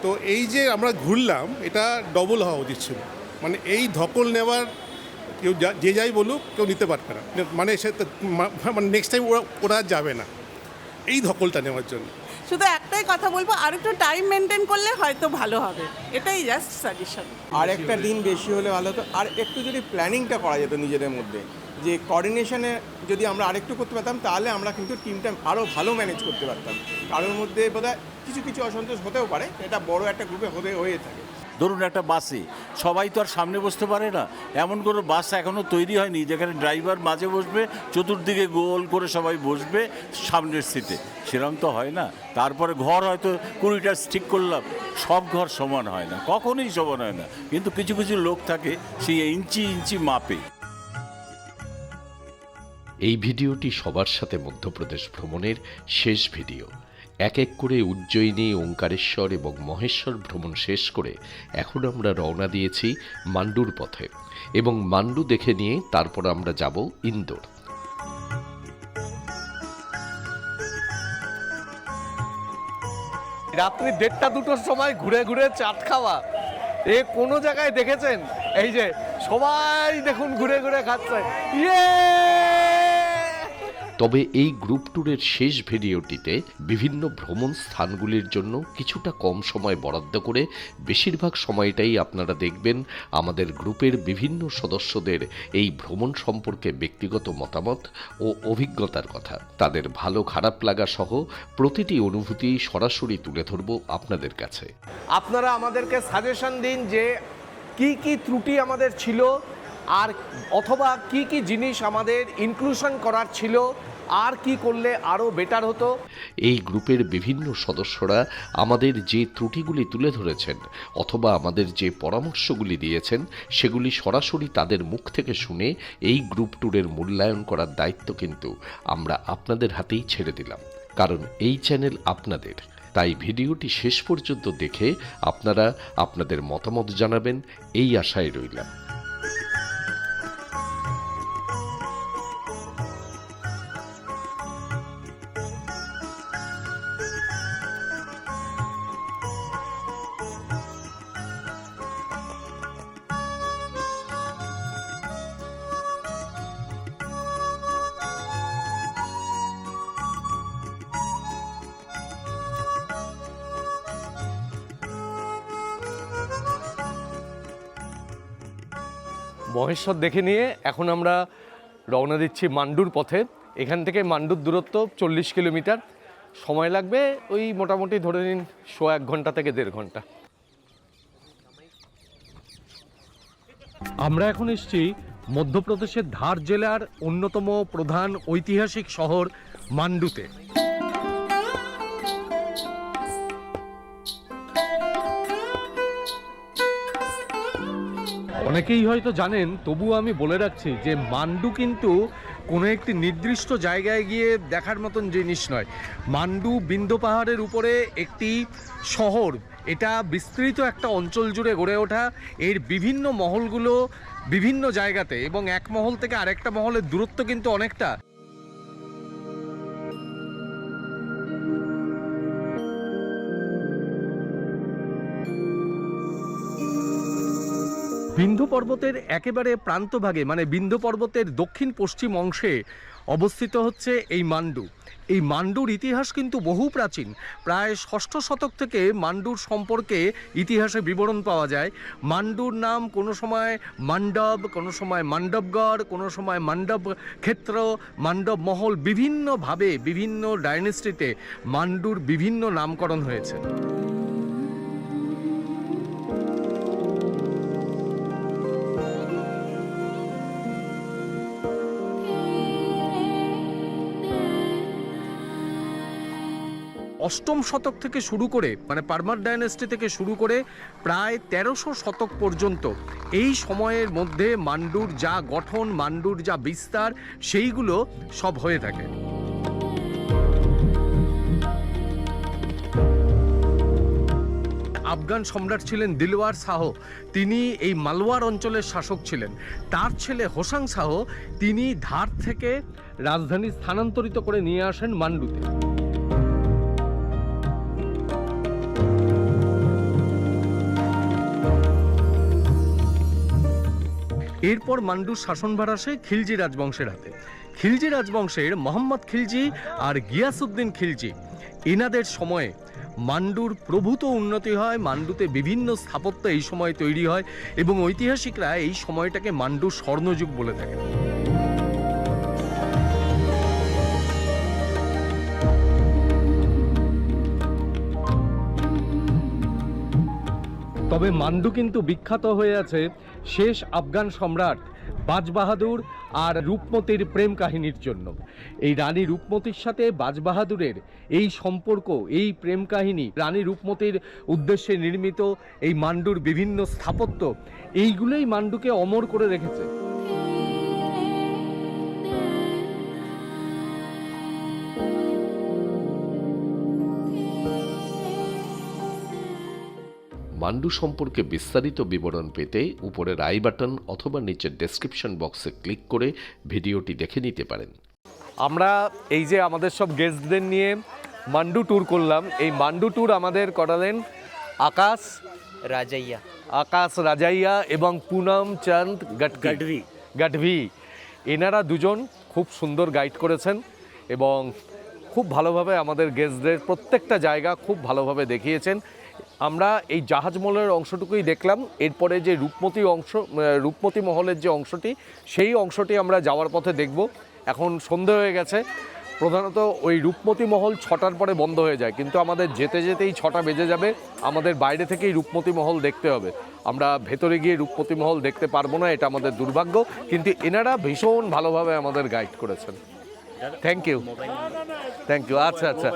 তো এই যে আমরা ঘুরলাম এটা ডবল হওয়া উচিত ছিল, মানে এই ধকল নেওয়ার কেউ যে যাই বলুক কেউ নিতে পারবে না, মানে সে মানে নেক্সট টাইম ওরা যাবে না এই ধকলটা নেওয়ার জন্য। শুধু একটাই কথা বলবো, আর একটু টাইম মেনটেন করলে হয়তো ভালো হবে, এটাই জাস্ট সাজেশন। আর একটা দিন বেশি হলে ভালো হতো, আর একটু যদি প্ল্যানিংটা করা যেত নিজেদের মধ্যে, যে কোঅর্ডিনেশনে যদি আমরা আরেকটু করতে পারতাম তাহলে আমরা কিন্তু টিমটা আরও ভালো ম্যানেজ করতে পারতাম। কারোর মধ্যে বোধহয় কিছু কিছু অসন্তোষ হতেও পারে, এটা বড় একটা গ্রুপে হয়ে থাকে। ধরুন একটা বাসে সবাই তো আর সামনে বসতে পারে না, এমন কোনো বাস এখনও তৈরি হয়নি যেখানে ড্রাইভার মাঝে বসবে, চতুর্দিকে গোল করে সবাই বসবে সামনের সিটে, সেরকম তো হয় না। তারপরে ঘর হয়তো 20টা ঠিক করলাম, সব ঘর সমান হয় না, কখনোই সমান হয় না, কিন্তু কিছু কিছু লোক থাকে সেই ইঞ্চি ইঞ্চি মাপে। এই ভিডিওটি সবার সাথে মধ্যপ্রদেশ ভ্রমণের শেষ ভিডিও। এক এক করে উজ্জয়িনী, ওঙ্কারেশ্বর এবং মহেশ্বর ভ্রমণ শেষ করে এখন আমরা রওনা দিয়েছি মান্ডুর পথে, এবং মান্ডু দেখে নিয়ে তারপর আমরা যাব ইন্দোর। রাত্রি 1:30-2টোর সময় ঘুরে ঘুরে চাট খাওয়া, এ কোনো জায়গায় দেখেছেন? এই যে সবাই দেখুন ঘুরে ঘুরে খাচ্ছে। তবে এই গ্রুপ ট্যুরের শেষ ভিডিওটিতে বিভিন্ন ভ্রমণ স্থানগুলির জন্য কিছুটা কম সময় বরাদ্দ করে বেশিরভাগ সময়টাই আপনারা দেখবেন আমাদের গ্রুপের বিভিন্ন সদস্যদের এই ভ্রমণ সম্পর্কে ব্যক্তিগত মতামত ও অভিজ্ঞতার কথা। তাদের ভালো খারাপ লাগা সহ প্রতিটি অনুভূতি সরাসরি তুলে ধরব আপনাদের কাছে। আপনারা আমাদেরকে সাজেশন দিন যে কি কি ত্রুটি আমাদের ছিল, আর অথবা কি কি জিনিস আমাদের ইনক্লুশন করার ছিল, আর কি করলে আরও বেটার হতো। এই গ্রুপের বিভিন্ন সদস্যরা আমাদের যে ত্রুটিগুলি তুলে ধরেছেন অথবা আমাদের যে পরামর্শগুলি দিয়েছেন সেগুলি সরাসরি তাদের মুখ থেকে শুনে এই গ্রুপ ট্যুরের মূল্যায়ন করার দায়িত্ব কিন্তু আমরা আপনাদের হাতেই ছেড়ে দিলাম, কারণ এই চ্যানেল আপনাদের। তাই ভিডিওটি শেষ পর্যন্ত দেখে আপনারা আপনাদের মতামত জানাবেন এই আশায় রইলাম। মহেশ্বর দেখে নিয়ে এখন আমরা রওনা দিচ্ছি মান্ডুর পথে। এখান থেকে মান্ডুর দূরত্ব 40 কিলোমিটার, সময় লাগবে ওই মোটামুটি ধরে নিন 1.5 ঘন্টা থেকে 1.5 ঘন্টা। আমরা এখন এসেছি মধ্যপ্রদেশের ধার জেলার অন্যতম প্রধান ঐতিহাসিক শহর মান্ডুতে। অনেকেই হয়তো জানেন, তবুও আমি বলে রাখছি যে মান্ডু কিন্তু কোনো একটি নির্দিষ্ট জায়গায় গিয়ে দেখার মতন জিনিস নয়। মান্ডু বিন্ধ্য পাহাড়ের উপরে একটি শহর, এটা বিস্তৃত একটা অঞ্চল জুড়ে গড়ে ওঠা। এর বিভিন্ন মহলগুলো বিভিন্ন জায়গাতে, এবং এক মহল থেকে আরেকটা মহলের দূরত্ব কিন্তু অনেকটা। বিন্ধ্য পর্বতের একেবারে প্রান্তভাগে, মানে বিন্ধ্য পর্বতের দক্ষিণ পশ্চিম অংশে অবস্থিত হচ্ছে এই মান্ডু। এই মান্ডুর ইতিহাস কিন্তু বহু প্রাচীন, প্রায় 6ষ্ঠ শতক থেকে মান্ডুর সম্পর্কে ইতিহাসে বিবরণ পাওয়া যায়। মান্ডুর নাম কোনো সময় মান্ডব, কোনো সময় মান্ডবগড়, কোনো সময় মান্ডব ক্ষেত্র, মান্ডব মহল, বিভিন্নভাবে বিভিন্ন ডাইনেস্টিতে মান্ডুর বিভিন্ন নামকরণ হয়েছে। অষ্টম শতক থেকে শুরু করে, মানে পারমার ডাইনেস্টি থেকে শুরু করে প্রায় 1300 শতক পর্যন্ত এই সময়ের মধ্যে মান্ডুর যা গঠন, মান্ডুর যা বিস্তার, সেইগুলো সব হয়ে থাকে। আফগান সম্রাট ছিলেন দিলওয়ার শাহ, তিনি এই মালওয়ার অঞ্চলের শাসক ছিলেন। তার ছেলে হোসাং শাহ তিনি ধার থেকে রাজধানী স্থানান্তরিত করে নিয়ে আসেন মান্ডুতে। এরপর মান্ডুর শাসনভার আসে খিলজি রাজবংশের হাতে। খিলজি রাজবংশের মোহাম্মদ খিলজি আর গিয়াসউদ্দিন খিলজি, এনাদের সময়ে মান্ডুর প্রভূত উন্নতি হয়। মান্ডুতে বিভিন্ন স্থাপত্য এই সময় তৈরি হয় এবং ঐতিহাসিকরা এই সময়টাকে মান্ডুর স্বর্ণযুগ বলে থাকেন। তবে মান্ডু কিন্তু বিখ্যাত হয়ে আছে শেষ আফগান সম্রাট বাজবাহাদুর আর রূপমতির প্রেম কাহিনীর জন্য। এই রানী রূপমতির সাথে বাজবাহাদুরের এই সম্পর্ক, এই প্রেম কাহিনী, রানী রূপমতির উদ্দেশ্যে নির্মিত এই মান্ডুর বিভিন্ন স্থাপত্য, এইগুলোই মান্ডুকে অমর করে রেখেছে। মান্ডু সম্পর্কে বিস্তারিত বিবরণ পেতে উপরের আই বাটন অথবা নিচের ডেসক্রিপশন বক্সে ক্লিক করে ভিডিওটি দেখে নিতে পারেন। আমরা এই যে আমাদের সব গেস্টদের নিয়ে মান্ডু ট্যুর করলাম, এই মান্ডু ট্যুর আমাদের করালেন আকাশ রাজাইয়া এবং পুনম চাঁদ গঢ়ভি। এনারা দুজন খুব সুন্দর গাইড করেছেন এবং খুব ভালোভাবে আমাদের গেস্টদের প্রত্যেকটা জায়গা খুব ভালোভাবে দেখিয়েছেন। আমরা এই জাহাজমহলের অংশটুকুই দেখলাম, এরপরে যে রূপমতি মহলের যে অংশটি, সেই অংশটি আমরা যাওয়ার পথে দেখব। এখন সন্ধে হয়ে গেছে, প্রধানত ওই রূপমতি মহল 6টার পরে বন্ধ হয়ে যায়, কিন্তু আমাদের যেতে যেতেই 6টা বেজে যাবে। আমাদের বাইরে থেকেই রূপমতি মহল দেখতে হবে, আমরা ভেতরে গিয়ে রূপমতি মহল দেখতে পারবো না, এটা আমাদের দুর্ভাগ্য। কিন্তু এনারা ভীষণ ভালোভাবে আমাদের গাইড করেছেন। Thank you. আচ্ছা,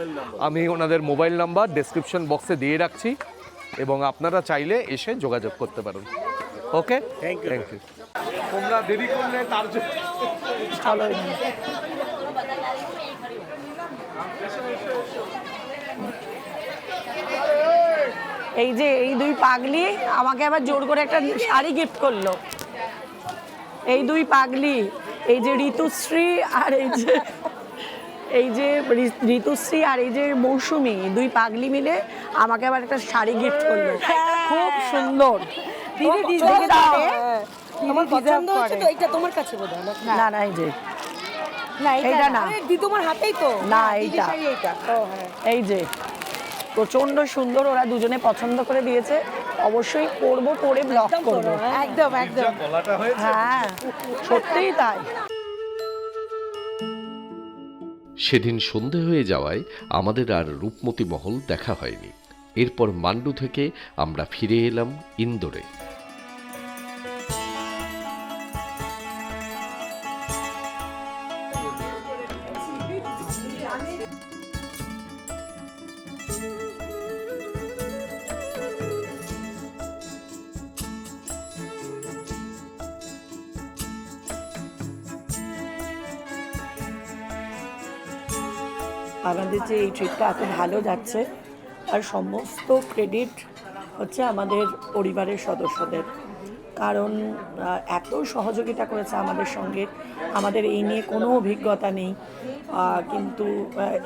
আমি ওনাদের মোবাইল নাম্বার ডেসক্রিপশন বক্সে দিয়ে রাখছি এবং আপনারা চাইলে এসে যোগাযোগ করতে পারেন। ওকে, থ্যাংক ইউ। তোমরা দেরি করলে তার জন্য এই যে এই দুই পাগলি আমাকে আবার জোর করে একটা শাড়ি গিফট করলো। এই দুই পাগলি, এই যে ঋতুশ্রী আর এই যে ঋতুশ্রী আর এই যে মৌসুমী, দুই পাগলি মিলে আমাকে আবার একটা শাড়ি গিফট করলো, খুব সুন্দর। তোমার পছন্দ হচ্ছে তো? এটা তোমার কাছে বোধহয় না না, এই যে না, এটা না, দি তোমার হাতেই তো না, এইটা এইটা। ও হ্যাঁ, এই যে প্রচন্ড সুন্দর, ওরা দুজনে পছন্দ করে দিয়েছে। অবশ্যই পরবো, পরে ব্লগ করবো। একদম একদম। হ্যাঁ, সত্যিই তাই। সেদিন সন্ধে হয়ে যাওয়ায় আমাদের আর রূপমতি মহল দেখা হয়নি। এরপর মান্ডু থেকে আমরা ফিরে এলাম ইন্দোরে। আমাদের যে এই ট্রিপটা এত ভালো যাচ্ছে, আর সমস্ত ক্রেডিট হচ্ছে আমাদের পরিবারের সদস্যদের, কারণ এত সহযোগিতা করেছে আমাদের সঙ্গে। আমাদের এই নিয়ে কোনো অভিজ্ঞতা নেই, কিন্তু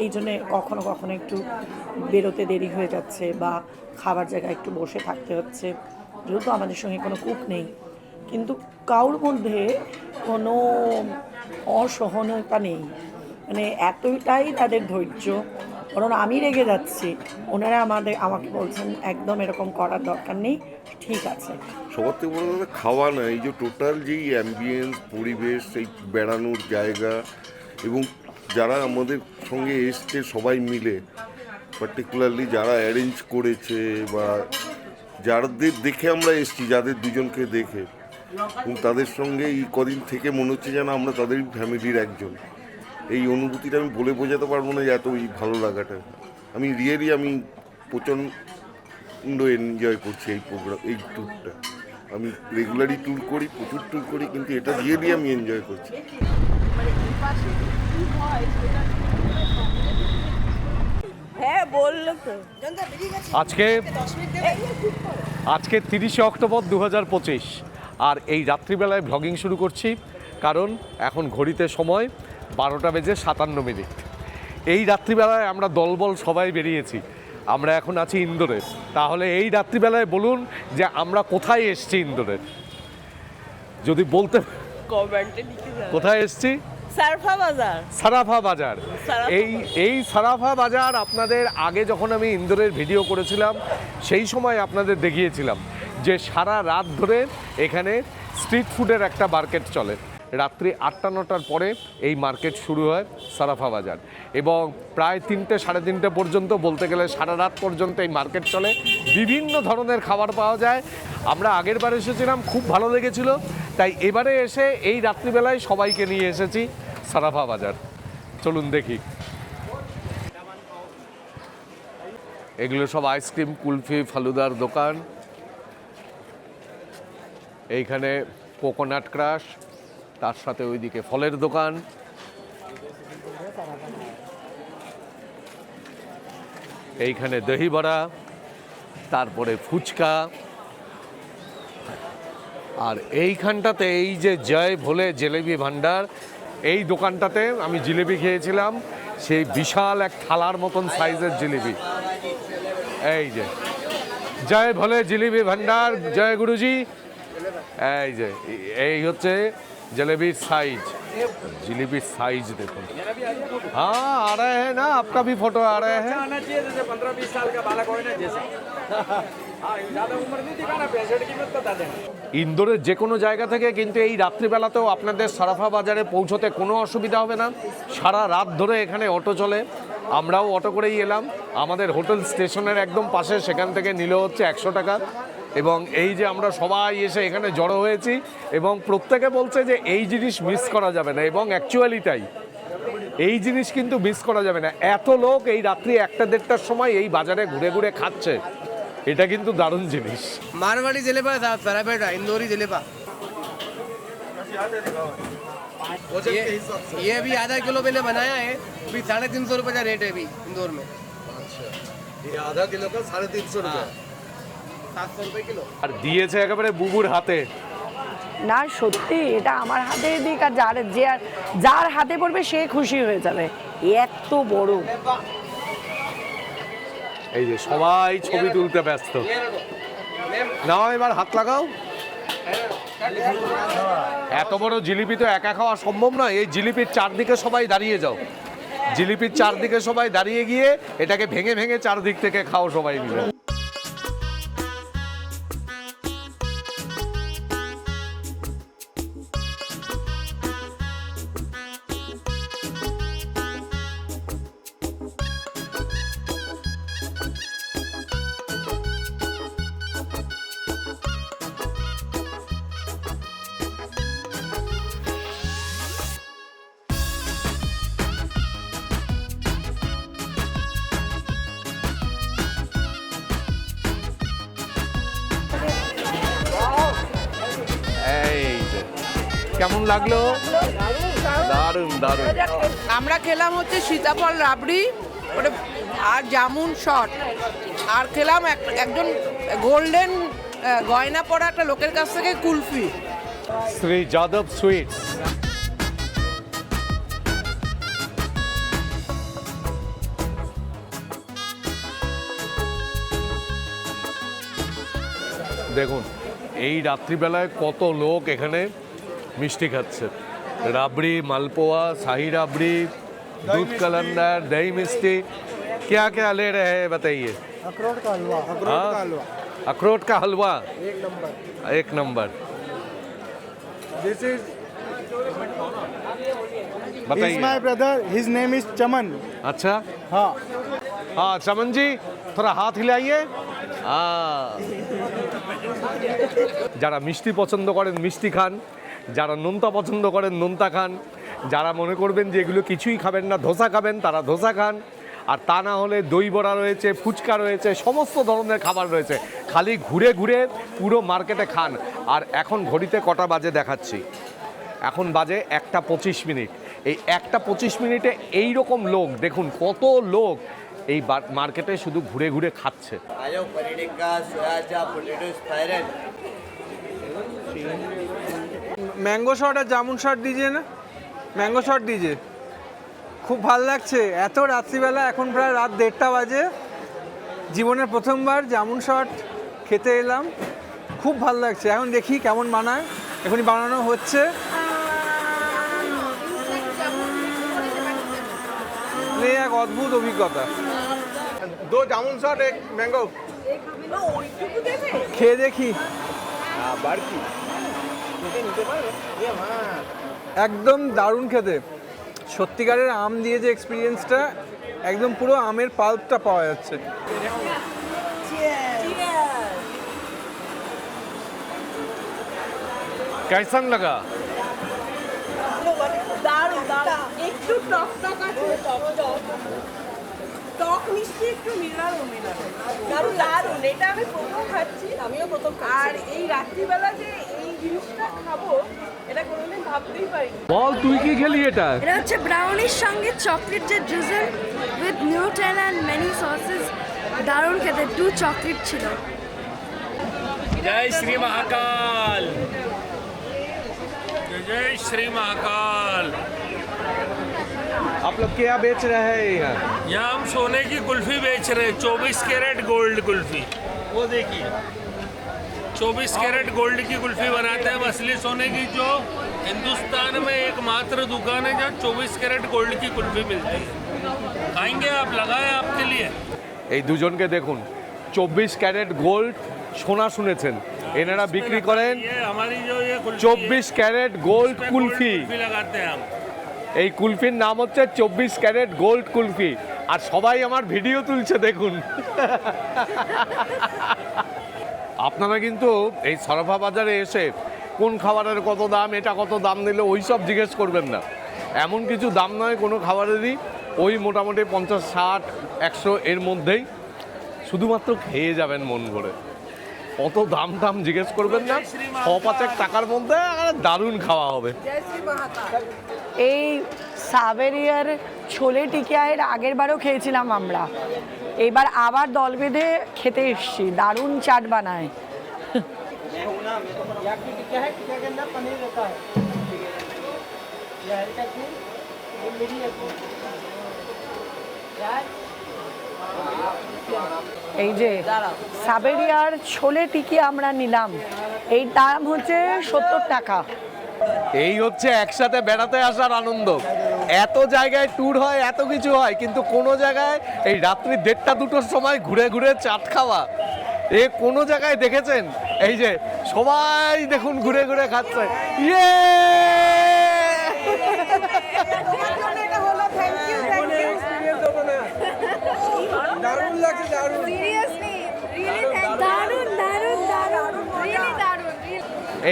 এই জন্যে কখনো কখনো একটু বেরোতে দেরি হয়ে যাচ্ছে বা খাবার জায়গায় একটু বসে থাকতে হচ্ছে, যেহেতু আমাদের সঙ্গে কোনো কুক নেই। কিন্তু কারোর মধ্যে কোনো অসহনতা নেই, মানে এতটাই তাদের ধৈর্য। কারণ আমি রেগে যাচ্ছি, ওনারা আমাকে বলছেন একদম এরকম করার দরকার নেই, ঠিক আছে। সবার থেকে বড় কথা খাওয়া না, এই যে টোটাল যেই অ্যাম্বিয়েন্স, পরিবেশ, এই বেড়ানোর জায়গা এবং যারা আমাদের সঙ্গে এসছে সবাই মিলে, পার্টিকুলারলি যারা অ্যারেঞ্জ করেছে বা যাদের দেখে আমরা এসছি, যাদের দুজনকে দেখে, এবং তাদের সঙ্গে এই কদিন থেকে মনে হচ্ছে যেন আমরা তাদের ফ্যামিলির একজন। এই অনুভূতিটা আমি বলে বোঝাতে পারবো না যে এত এই ভালো লাগাটা। আমি প্রচণ্ড এনজয় করছি এই প্রোগ্রাম, এই ট্যুরটা। আমি রেগুলারই ট্যুর করি, প্রচুর ট্যুর করি, কিন্তু এটা রিয়েলি আমি এনজয় করছি। হ্যাঁ বললো তো। আজকে 30শে অক্টোবর 2025, আর এই রাত্রিবেলায় ভ্লগিং শুরু করছি, কারণ এখন ঘড়িতে সময় 12:57। এই রাত্রিবেলায় আমরা দলবল সবাই বেরিয়েছি, আমরা এখন আছি ইন্দোরে। তাহলে এই রাত্রিবেলায় বলুন যে আমরা কোথায় এসেছি ইন্দোরের? যদি বলতে কমেন্টে লিখে যাবে কোথায় এসছি? সারফা বাজার সারাফা বাজার। সারাফা এই সারাফা বাজার আপনাদের আগে যখন আমি ইন্দোরের ভিডিও করেছিলাম সেই সময় আপনাদের দেখিয়েছিলাম যে সারা রাত ধরে এখানে স্ট্রিট ফুডের একটা মার্কেট চলে। রাত্রি 8টা-9টার পরে এই মার্কেট শুরু হয় সারাফা বাজার, এবং প্রায় 3টে সাড়ে 3টে পর্যন্ত, বলতে গেলে সারা রাত পর্যন্ত এই মার্কেট চলে। বিভিন্ন ধরনের খাবার পাওয়া যায়। আমরা আগের বার এসেছিলাম, খুব ভালো লেগেছিল, তাই এবারে এসে এই রাত্রিবেলায় সবাইকে নিয়ে এসেছি সারাফা বাজার। চলুন দেখি। এগুলো সব আইসক্রিম, কুলফি, ফালুদার দোকান। এইখানে কোকোনাট ক্রাশ, তার সাথে ওইদিকে ফলের দোকান। এইখানে দহি বড়া, তারপরে ফুচকা, আর এইখানটাতে এই যে জয় ভোলে জিলেবি ভান্ডার, এই দোকানটাতে আমি জিলেবি খেয়েছিলাম, সেই বিশাল এক থালার মতন সাইজের জিলিপি। এই যে জয় ভোলে জিলেবি ভান্ডার, জয় গুরুজি। এই যে এই হচ্ছে जलेबी साइज, जलेबी साइज देखो। हाँ आ रहे हैं ना, आपका भी फोटो आ रहे हैं। आना चाहिए जैसे 15-20 साल का बालक हो ना जैसे। ज़्यादा उम्र नहीं दिखाना, पैसे की कीमत बता दें। ইন্দোরের যে কোনো জায়গা থেকে কিন্তু এই রাত্রিবেলাতেও আপনাদের সারাফা বাজারে পৌঁছতে কোনো অসুবিধা হবে না। সারা রাত ধরে এখানে অটো চলে, আমরাও অটো করেই এলাম। আমাদের হোটেল স্টেশনের একদম পাশে, সেখান থেকে নিল হচ্ছে 100 টাকা। এবং এই যে আমরা সবাই এসে এখানে জড়ো হয়েছি, এবং প্রত্যেকে বলছে যে এই জিনিস মিস করা যাবে না, এবং অ্যাকচুয়ালি তাই, এই জিনিস কিন্তু মিস করা যাবে না। এত লোক এই রাত্রি 1টা-1.5টার সময় এই বাজারে ঘুরে ঘুরে খাচ্ছে, এটা কিন্তু দারুণ জিনিস। मारवाड़ी जलेबा था, पैरापेटा इंदौरी जलेबा। ये अभी आधा किलो पहले बनाया है, अभी 350 रुपये का रेट है अभी इंदौर में। अच्छा, ये आधा किलो का 350 रुपये, 700 रुपये किलो। আর দিয়েছে একেবারে বুবুর হাতে। না সত্যি এটা আমার হাতে দিক, আর যার হাতে পড়বে সে খুশি হয়ে যাবে। এত বড়, এই যে সবাই ছবি তুলতে ব্যস্ত। নাও এবার হাত লাগাও। এত বড় জিলিপি তো একা খাওয়া সম্ভব নয়, এই জিলিপির চারদিকে সবাই দাঁড়িয়ে যাও। জিলিপির চারদিকে সবাই দাঁড়িয়ে গিয়ে এটাকে ভেঙে ভেঙে চারদিক থেকে খাও সবাই মিলে। কেমন লাগলো? দারুণ দারুণ। আমরা খেলাম হচ্ছে সীতাফল রাবড়ি ওটা আর জামুন শট, আর খেলাম একজন গোল্ডেন গয়না পরা একটা লোকের কাছ থেকে কুলফি। শ্রী যাদব সুইটস। দেখুন এই রাত্রিবেলায় কত লোক এখানে মিষ্টি খাচ্ছে। রাবড়ি, মালপোয়া, শাही राबड़ी, दूध कलंदर, दही मिष्टी, क्या क्या ले रहे हैं बताइए? अखरोट का हलवा। अखरोट का हलवा एक नंबर। दिस इज बताइए। My brother, his name is Chaman. अच्छा हाँ हाँ, चमन जी थोड़ा हाथ हिलाइए। हाँ, যারা মিষ্টি পছন্দ করেন মিষ্টি খান, যারা নোনতা পছন্দ করেন নোনতা খান, যারা মনে করবেন যে এগুলো কিছুই খাবেন না, ধোসা খাবেন, তারা ধোসা খান, আর তা না হলে দই বড়া রয়েছে, ফুচকা রয়েছে, সমস্ত ধরনের খাবার রয়েছে। খালি ঘুরে ঘুরে পুরো মার্কেটে খান। আর এখন ঘড়িতে কটা বাজে দেখাচ্ছি, এখন বাজে 1:25। এই 1:25 এই রকম লোক, দেখুন কত লোক এই মার্কেটে শুধু ঘুরে ঘুরে খাচ্ছে। मैंगो शॉट और जामुन शॉट दीजिए ना, मैंगो शॉट दीजिए। খুব ভালো লাগছে এত রাত্রিবেলা, এখন প্রায় রাত 1:30 বাজে। জীবনের প্রথমবার জামুন শট খেতে এলাম, খুব ভালো লাগছে। এখন দেখি কেমন বানায়। এখনই বানানো হচ্ছে। মানে এক অদ্ভুত অভিজ্ঞতা। দো জামুন শট এক ম্যাঙ্গো খেয়ে দেখি। আবার কি নিতে পারবে? একদম দারুণ খেতে। সত্যিকারের আম দিয়ে যে এক্সপিরিয়েন্সটা, একদম পুরো আমের পাল্পটা পাওয়া যাচ্ছে। कैसन लगा? একটু টক টক আছে, টক মিষ্টি একটু দারুণ দারুণ। এটা আমি প্রথম খাচ্ছি, আমিও প্রথম। আর এই রাত্রিবেলা যে এই জিনিসটা খাবো, এটা কোনোদিন ভাবতেই পারিনি। বল তুই কি খেলি এটা? এটা হচ্ছে ব্রাউনির সঙ্গে চকলেট যে drizzle with Nutella and many sausages, দারুণ খেতে। 2 চকলেট ছিল। जय श्री महाकाल, जय श्री महाकाल। आप लोग क्या बेच रहे हैं यहाँ? यहाँ हम सोने की कुल्फी बेच रहे हैं, 24 कैरेट गोल्ड कुल्फी। वो देखिए 24 कैरेट गोल्ड की कुल्फी बनाते हैं, असली सोने की, जो हिंदुस्तान में एकमात्र दुकान है जहाँ 24 कैरेट गोल्ड की कुल्फी मिलती है। खाएंगे आप? लगाए आपके लिए। এই দুজনকে দেখুন, 24 ক্যারেট গোল্ড সোনা শুনেছেন, এনারা বিক্রি করেন ये हमारी जो ये कुल्फी 24 ক্যারেট গোল্ড है, কুলফি। कुल्फी लगाते हैं हम। এই কুলফির নাম হচ্ছে 24 ক্যারেট গোল্ড কুলফি। আর সবাই আমার ভিডিও তুলছে দেখুন। আপনারা কিন্তু এই সরফা বাজারে এসে কোন খাবারের কত দাম, এটা কত দাম নিলে ওই সব জিজ্ঞেস করবেন না। এমন কিছু দাম নয় কোনো খাবারেরই, ওই মোটামুটি 50, 60, 100 এর মধ্যেই। শুধুমাত্র খেয়ে যাবেন মন ভরে, অত দাম টাম জিজ্ঞেস করবেন না। 5-5 টাকার মধ্যে দারুণ খাওয়া হবে। এই সাবেরিয়ার ছোলে টিকিয়া এর আগের বারও খেয়েছিলাম আমরা, এবার আবার দল বেঁধে খেতে এসছি। দারুণ চাট বানায়। এই যে সাবেরিয়ার ছোলে টিকিয়া আমরা নিলাম, এই দাম হচ্ছে 70 টাকা। এই হচ্ছে একসাথে বেড়াতে আসার আনন্দ। এত জায়গায় ট্যুর হয়, এত কিছু হয়, কিন্তু কোনো জায়গায় এই রাত্রি 1:30-2টোর সময় ঘুরে ঘুরে চাট খাওয়া, এ কোনো জায়গায় দেখেছেন? এই যে সবাই দেখুন ঘুরে ঘুরে খাচ্ছে। ইয়ে! দারুণ লাগছে, দারুণ। দারুণ দারুণ দারুণ, রিয়েলি দারুণ।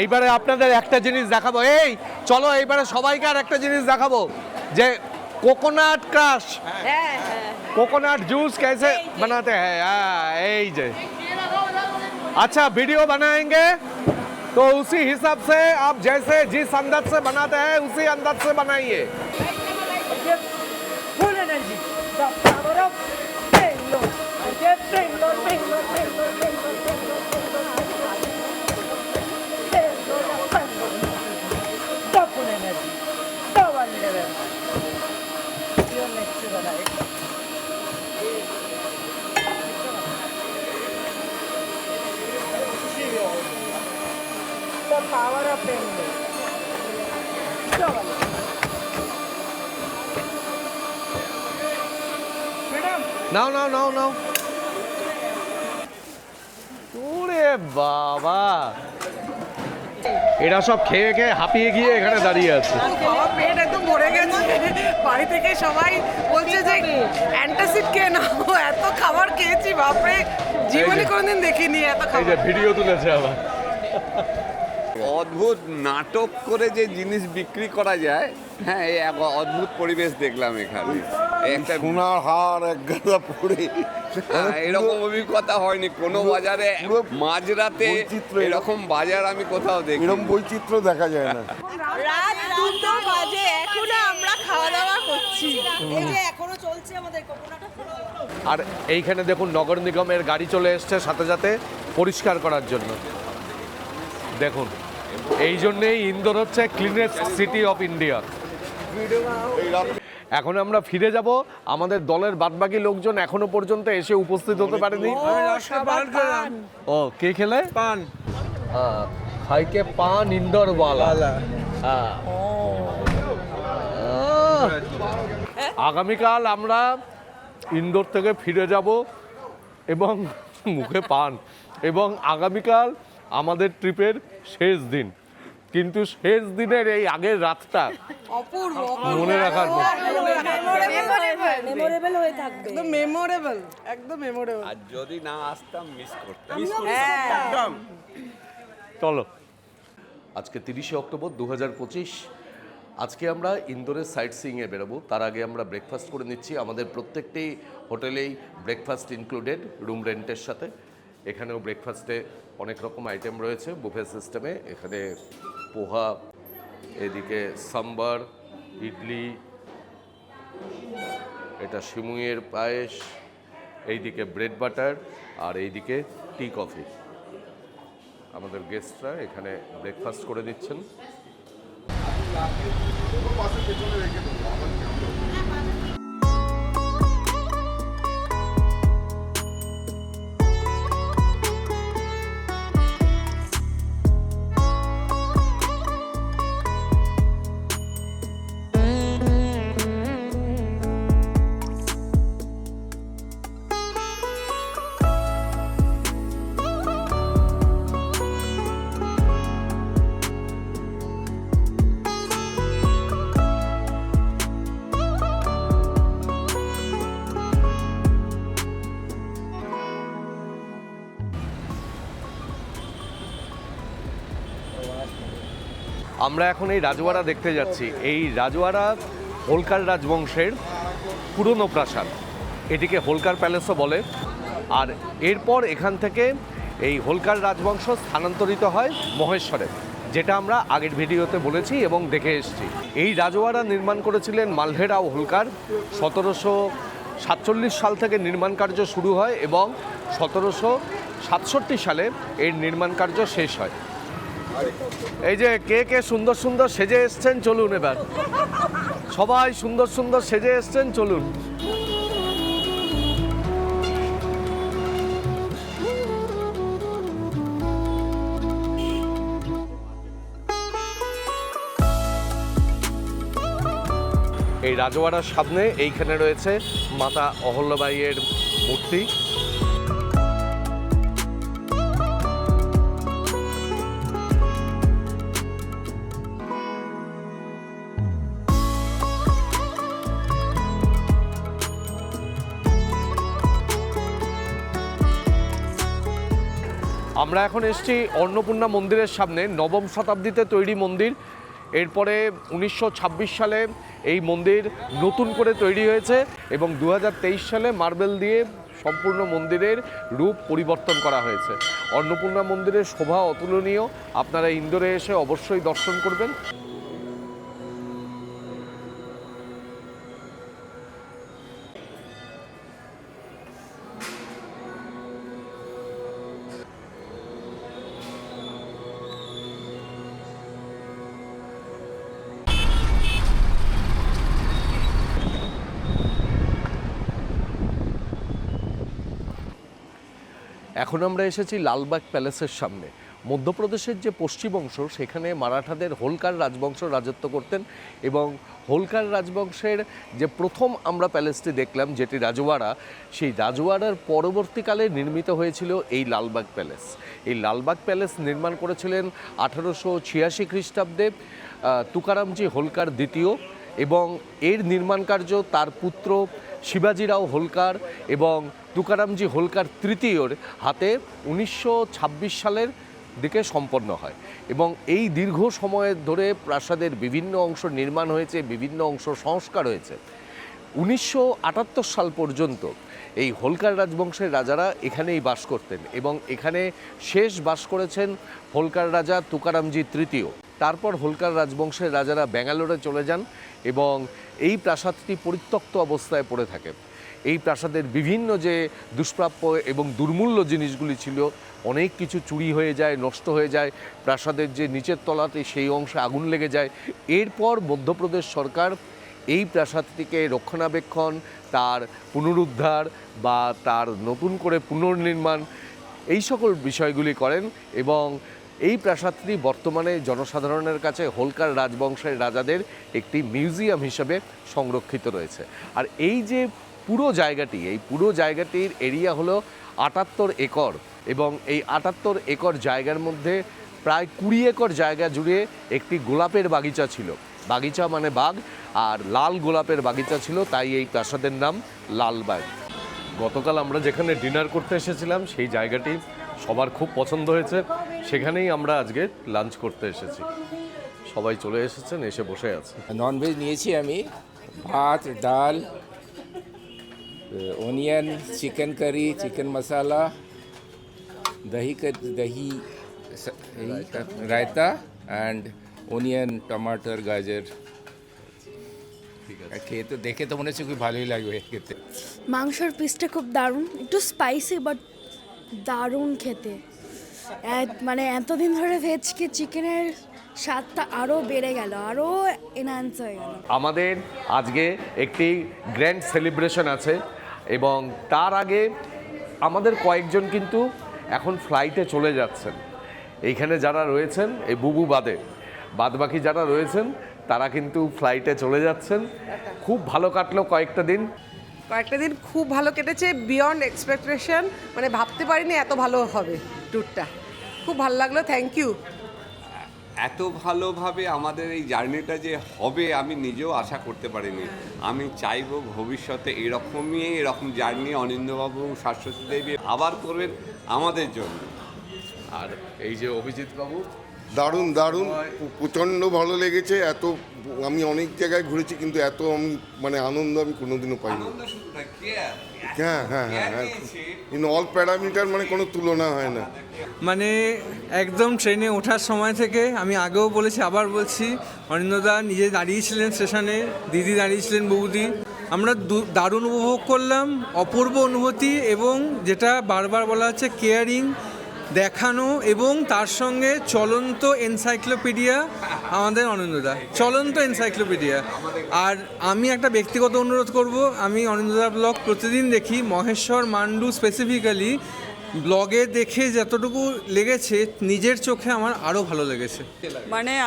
এইবারে আপনাদের একটা জিনিস দেখাবো। এই চলো, এইবারে সবাইকে আর একটা জিনিস দেখাবো, যে কোকোনাট ক্রাশ, कोकोनट जूस कैसे बनाते हैं। এই যে अच्छा वीडियो बनाएंगे तो उसी हिसाब से आप जैसे जिस अंदाज से बनाते हैं उसी अंदाज से बनाइए। Full energy, the power of Bangalore, Bangalore Bangalore Bangalore the full energy, the one level, your next right. The power of Bengal. নাও নাও নাও নাও। ওরে বাবা, এরা সব খেয়ে খেয়ে হাঁপিয়ে গিয়ে এখানে দাঁড়িয়ে আছে। আমার পেট একদম ভরে গেছে। বাড়ি থেকে সবাই বলছে যে অ্যান্টাসিড খেয়ে নাও, এত খাবার খেয়েছি বাপরে, জীবনে কোনোদিন দেখিনি এত এই খাবার। যে ভিডিও তুলেছে আবার। অদ্ভুত নাটক করে যে জিনিস বিক্রি করা যায়, হ্যাঁ, এই এক অদ্ভুত পরিবেশ দেখলাম এখানে। একটা সোনার হার এক গাদা পরে এরকম অভিজ্ঞতা হয়নি কোনো বাজারে মাঝরাতে। এরকম বাজার আমি কোথাও দেখি, এরকম বৈচিত্র্য দেখা যায় না। রাত 2টো বাজে, এখনো আমরা খাওয়া দাওয়া করছি। এই যে এখনো চলছে আমাদের কোকোনাট। আর এইখানে দেখুন নগর নিগমের গাড়ি চলে এসছে সাথে সাথে পরিষ্কার করার জন্য। দেখুন, এই জন্যেই ইন্দোর হচ্ছে ক্লিনেস্ট সিটি অফ ইন্ডিয়া। এখন আমরা ফিরে যাব। আমাদের দলের বাদবাকি লোকজন এখনো পর্যন্ত এসে উপস্থিত হতে পারেনি। ও কে খেলে? পান। खाई के पान इंदौर वाला আগামীকাল আমরা ইন্দোর থেকে ফিরে যাব এবং মুখে পান, এবং আগামীকাল আমাদের ট্রিপের শেষ দিন, কিন্তু শেষ দিনের এই আগের রাতটা মনে রাখার মেমোরেবল হয়ে থাকবে, একদম মেমোরেবল, একদম মেমোরেবল। আর যদি না আসতাম মিস করতাম। চলো। আজকে 30শে অক্টোবর 2025। আজকে আমরা ইন্দোরের সাইট সিইংয়ে বেরোবো। তার আগে আমরা ব্রেকফাস্ট করে নিচ্ছি। আমাদের প্রত্যেকটি হোটেলেই ব্রেকফাস্ট ইনক্লুডেড, রুম রেন্টের সাথে। এখানেও ব্রেকফাস্টে অনেক রকম আইটেম রয়েছে বুফে সিস্টেমে। এখানে পোহা, এদিকে সাম্বার, ইডলি, এটা সিমুইয়ের পায়েস, এইদিকে ব্রেড বাটার, আর এইদিকে টি কফি। আমাদের গেস্টরা এখানে ব্রেকফাস্ট করে দিচ্ছেন। আমরা এখন এই রাজওয়াড়া দেখতে যাচ্ছি। এই রাজওয়াড়া হোলকার রাজবংশের পুরনো প্রাসাদ, এটিকে হোলকার প্যালেসও বলে। আর এরপর এখান থেকে এই হোলকার রাজবংশ স্থানান্তরিত হয় মহেশ্বরে, যেটা আমরা আগের ভিডিওতে বলেছি এবং দেখে এসেছি। এই রাজওয়াড়া নির্মাণ করেছিলেন মালভেরাও হোলকার। 1747 সাল থেকে নির্মাণ কার্য শুরু হয় এবং 1767 সালে এর নির্মাণ কার্য শেষ হয়। এই যে কে কে সুন্দর সুন্দর সেজে এসছেন, চলুন এবার সবাই সুন্দর সুন্দর সেজে এসছেন, চলুন। এই রাজওয়াড়ার সামনে এইখানে রয়েছে মাতা অহল্যাবাইয়ের মূর্তি। আমরা এখন এসেছি অন্নপূর্ণা মন্দিরের সামনে, নবম শতাব্দীতে তৈরি মন্দির। এরপরে 1926 সালে এই মন্দির নতুন করে তৈরি হয়েছে এবং 2023 সালে মার্বেল দিয়ে সম্পূর্ণ মন্দিরের রূপ পরিবর্তন করা হয়েছে। অন্নপূর্ণা মন্দিরের শোভা অতুলনীয়, আপনারা ইন্দোরে এসে অবশ্যই দর্শন করবেন। এখন আমরা এসেছি লালবাগ প্যালেসের সামনে। মধ্যপ্রদেশের যে পশ্চিম অংশ, সেখানে মারাঠাদের হোলকার রাজবংশ রাজত্ব করতেন এবং হোলকার রাজবংশের যে প্রথম আমরা প্যালেসটি দেখলাম, যেটি রাজওয়াড়া, সেই রাজওয়াড়ার পরবর্তীকালে নির্মিত হয়েছিল এই লালবাগ প্যালেস। এই লালবাগ প্যালেস নির্মাণ করেছিলেন 1886 খ্রিস্টাব্দে তুকারামজি হোলকার দ্বিতীয়, এবং এর নির্মাণ কার্য তার পুত্র শিবাজিরাও হোলকার এবং তুকারামজি হোলকার তৃতীয়র হাতে 1926 সালের দিকে সম্পন্ন হয়। এবং এই দীর্ঘ সময়ের ধরে প্রাসাদের বিভিন্ন অংশ নির্মাণ হয়েছে, বিভিন্ন অংশ সংস্কার হয়েছে। 1978 সাল পর্যন্ত এই হোলকার রাজবংশের রাজারা এখানেই বাস করতেন এবং এখানে শেষ বাস করেছেন হোলকার রাজা তুকারামজি তৃতীয়। তারপর হোলকার রাজবংশের রাজারা ব্যাঙ্গালোরে চলে যান এবং এই প্রাসাদটি পরিত্যক্ত অবস্থায় পড়ে থাকে। এই প্রাসাদের বিভিন্ন যে দুষ্প্রাপ্য এবং দুর্মূল্য জিনিসগুলি ছিল, অনেক কিছু চুরি হয়ে যায়, নষ্ট হয়ে যায়। প্রাসাদের যে নিচের তলাতে সেই অংশে আগুন লেগে যায়। এরপর মধ্যপ্রদেশ সরকার এই প্রাসাদটিকে রক্ষণাবেক্ষণ, তার পুনরুদ্ধার বা তার নতুন করে পুনর্নির্মাণ, এই সকল বিষয়গুলি করেন এবং এই প্রাসাদটি বর্তমানে জনসাধারণের কাছে হোলকার রাজবংশের রাজাদের একটি মিউজিয়াম হিসেবে সংরক্ষিত রয়েছে। আর এই যে পুরো জায়গাটির এরিয়া হলো 78 একর, এবং এই 78 একর জায়গার মধ্যে প্রায় 20 একর জায়গা জুড়ে একটি গোলাপের বাগিচা ছিল। বাগিচা মানে বাগ, আর লাল গোলাপের বাগিচা ছিল, তাই এই প্রাসাদের নাম লালবাগ। গতকাল আমরা যেখানে ডিনার করতে এসেছিলাম সেই জায়গাটি সবার খুব পছন্দ হয়েছে, সেখানেই আমরা আজকে লাঞ্চ করতে এসেছি। সবাই চলে এসেছেন, এসে বসে আছে। ননভেজ নিয়েছি আমি, ভাত, ডাল, অনিয়ন, চিকেন কারি, চিকেন মশলা, দহি রায়তা অ্যান্ড অনিয়ন, টমাটার, গাজর। খেয়ে তো দেখে তো মনে হচ্ছে খুব ভালোই লাগবে খেতে। মাংসের পিসটা খুব দারুণ, একটু স্পাইসি বাট দারুণ খেতে। মানে এতদিন ধরে ভেজকে চিকেনের স্বাদটা আরও বেড়ে গেল, আরও এনহ্যান্স হয়ে গেল। আমাদের আজকে একটি গ্র্যান্ড সেলিব্রেশন আছে, এবং তার আগে আমাদের কয়েকজন কিন্তু এখন ফ্লাইটে চলে যাচ্ছেন। এইখানে যারা রয়েছেন, এই বুবু বাদবাকি যারা রয়েছেন তারা কিন্তু ফ্লাইটে চলে যাচ্ছেন। খুব ভালো কাটলো কয়েকটা দিন খুব ভালো কেটেছে, বিয়ন্ড এক্সপেকটেশন। মানে ভাবতে পারিনি এত ভালো হবে ট্যুরটা। খুব ভালো লাগলো, থ্যাংক ইউ। এত ভালোভাবে আমাদের এই জার্নিটা যে হবে আমি নিজেও আশা করতে পারিনি। আমি চাইবো ভবিষ্যতে এরকম জার্নি অনিন্দ্যবাবু, শাশ্বতী দেবী আবার করবেন আমাদের জন্য। আর এই যে অভিজিৎ বাবু, দারুণ প্রচণ্ড ভালো লেগেছে। আমি অনেক জায়গায় ঘুরেছি, কিন্তু এত আমি আনন্দ আমি কোনোদিনও পাইনি। হ্যাঁ, ইন অল প্যারামিটার কোনো তুলনা হয় না। একদম ট্রেনে ওঠার সময় থেকে আমি আগেও বলেছি, আবার বলছি, অনিন্দ্যদা নিজে দাঁড়িয়েছিলেন স্টেশনে, দিদি দাঁড়িয়েছিলেন, বৌদি। আমরা দারুণ উপভোগ করলাম, অপূর্ব অনুভূতি, এবং যেটা বারবার বলা হচ্ছে কেয়ারিং দেখানো, এবং তার সঙ্গে চলন্ত এনসাইক্লোপিডিয়া আমাদের অনিন্দ্যদা, চলন্ত এনসাইক্লোপিডিয়া। আর আমি একটা ব্যক্তিগত অনুরোধ করব, আমি অনিন্দ্যদা ব্লগ প্রতিদিন দেখি, মহেশ্বর মান্ডু স্পেসিফিক্যালি ব্লগে দেখে যতটুকু লেগেছে নিজের চোখে আমার আরও ভালো লেগেছে।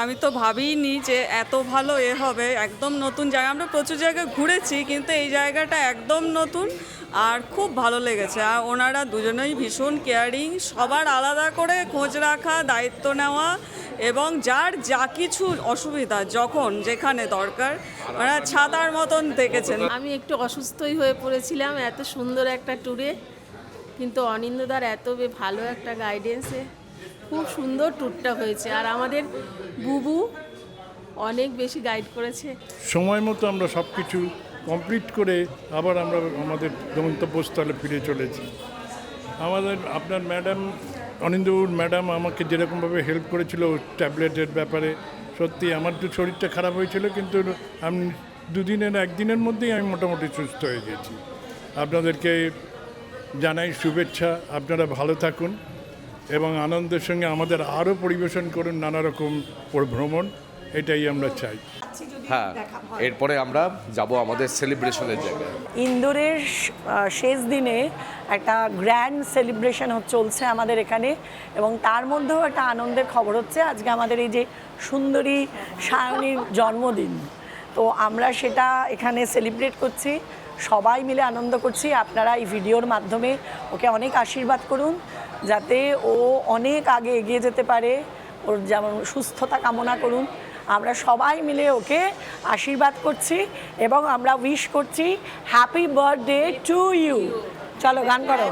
আমি তো ভাবিনি যে এত ভালো হবে। একদম নতুন জায়গা, আমরা প্রচুর জায়গায় ঘুরেছি, কিন্তু এই জায়গাটা একদম নতুন আর খুব ভালো লেগেছে। আর ওনারা দুজনেই ভীষণ কেয়ারিং, সবার আলাদা করে খোঁজ রাখা, দায়িত্ব নেওয়া, এবং যার যা কিছু অসুবিধা যখন যেখানে দরকার ওনারা ছাতার মতন দেখেছেন। আমি একটু অসুস্থই হয়ে পড়েছিলাম এত সুন্দর একটা ট্যুরে, কিন্তু অনিন্দ্যদার এত ভালো একটা গাইডেন্সে খুব সুন্দর ট্যুরটা হয়েছে। আর আমাদের বুবু অনেক বেশি গাইড করেছে। সময় মতো আমরা সব কিছু কমপ্লিট করে আবার আমরা আমাদের গন্তব্যস্থলে ফিরে চলেছি। আপনার ম্যাডাম, অনিন্দ্যবাবুর ম্যাডাম আমাকে যেরকমভাবে হেল্প করেছিল ট্যাবলেটের ব্যাপারে, সত্যি আমার তো শরীরটা খারাপ হয়েছিল, কিন্তু আমি একদিনের মধ্যেই আমি মোটামুটি সুস্থ হয়ে গেছি। আপনাদেরকে জানাই শুভেচ্ছা, আপনারা ভালো থাকুন এবং আনন্দের সঙ্গে আমাদের আরও পরিবেশন করুন নানা রকম ভ্রমণ, এটাই আমরা চাই। হ্যাঁ, এরপরে আমরা যাব আমাদের সেলিব্রেশনের জায়গায়। ইন্দোরের শেষ দিনে একটা গ্র্যান্ড সেলিব্রেশন চলছে আমাদের এখানে, এবং তার মধ্যেও একটা আনন্দের খবর হচ্ছে আজকে আমাদের এই যে সুন্দরী সায়নীর জন্মদিন। তো আমরা সেটা এখানে সেলিব্রেট করছি, সবাই মিলে আনন্দ করছি। আপনারা এই ভিডিওর মাধ্যমে ওকে অনেক আশীর্বাদ করুন, যাতে ও অনেক আগে এগিয়ে যেতে পারে, ওর যেমন সুস্থতা কামনা করুন। আমরা সবাই মিলে ওকে আশীর্বাদ করছি এবং আমরা উইশ করছি হ্যাপি বার্থডে টু ইউ। চলো গান করো।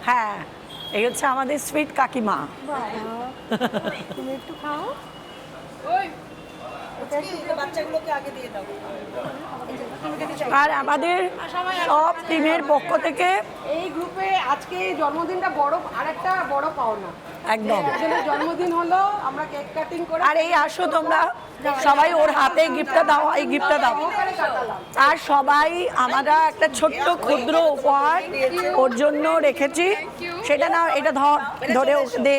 হ্যাঁ, এই হচ্ছে আমাদের সুইট কাকিমা। তুমি একটু খাও। আর আমাদের সব টিমের পক্ষ থেকে এই গ্রুপে আজকে এই জন্মদিনটা বড়, আরেকটা বড় পাওনা। একদম একজনের জন্মদিন হলো, আমরা কেক কাটিং করে আর এই আসো তোমরা সবাই ওর হাতে গিফটটা দাও, এই গিফটটা দাও। আর সবাই আমরা একটা ছোট্ট ক্ষুদ্র উপহার ওর জন্য রেখেছি, সেটা না, এটা ধরে ওকে দে।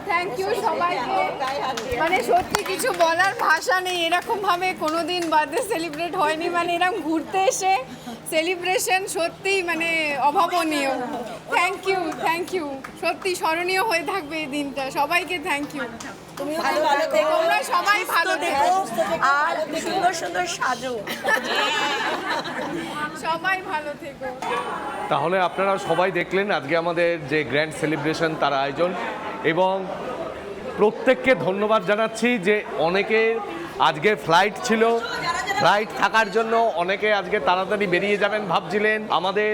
থ্যাংক ইউ সবাইকে। মানে সত্যি কিছু বলার ভাষা নেই, এরকম ভাবে কোনোদিন বার্থডে সেলিব্রেট হয়নি। মানে এরকম ঘুরতে এসে সেলিব্রেশন সত্যি মানে অভাবনীয়। থ্যাংক ইউ, সত্যি স্মরণীয় হয়ে থাকবে এই দিনটা। সবাইকে থ্যাংক ইউ। তোমরা সবাই ভালো থেকো আর সুন্দর সুন্দর সাজো। সবাই ভালো থেকো। তাহলে আপনারা সবাই দেখলেন আজকে আমাদের যে গ্র্যান্ড সেলিব্রেশন তার আয়োজন, এবং প্রত্যেককে ধন্যবাদ জানাচ্ছি যে অনেকের আজকে ফ্লাইট ছিল, ফ্লাইট থাকার জন্য অনেকে আজকে তাড়াতাড়ি বেরিয়ে যাবেন ভাবছিলেন। আমাদের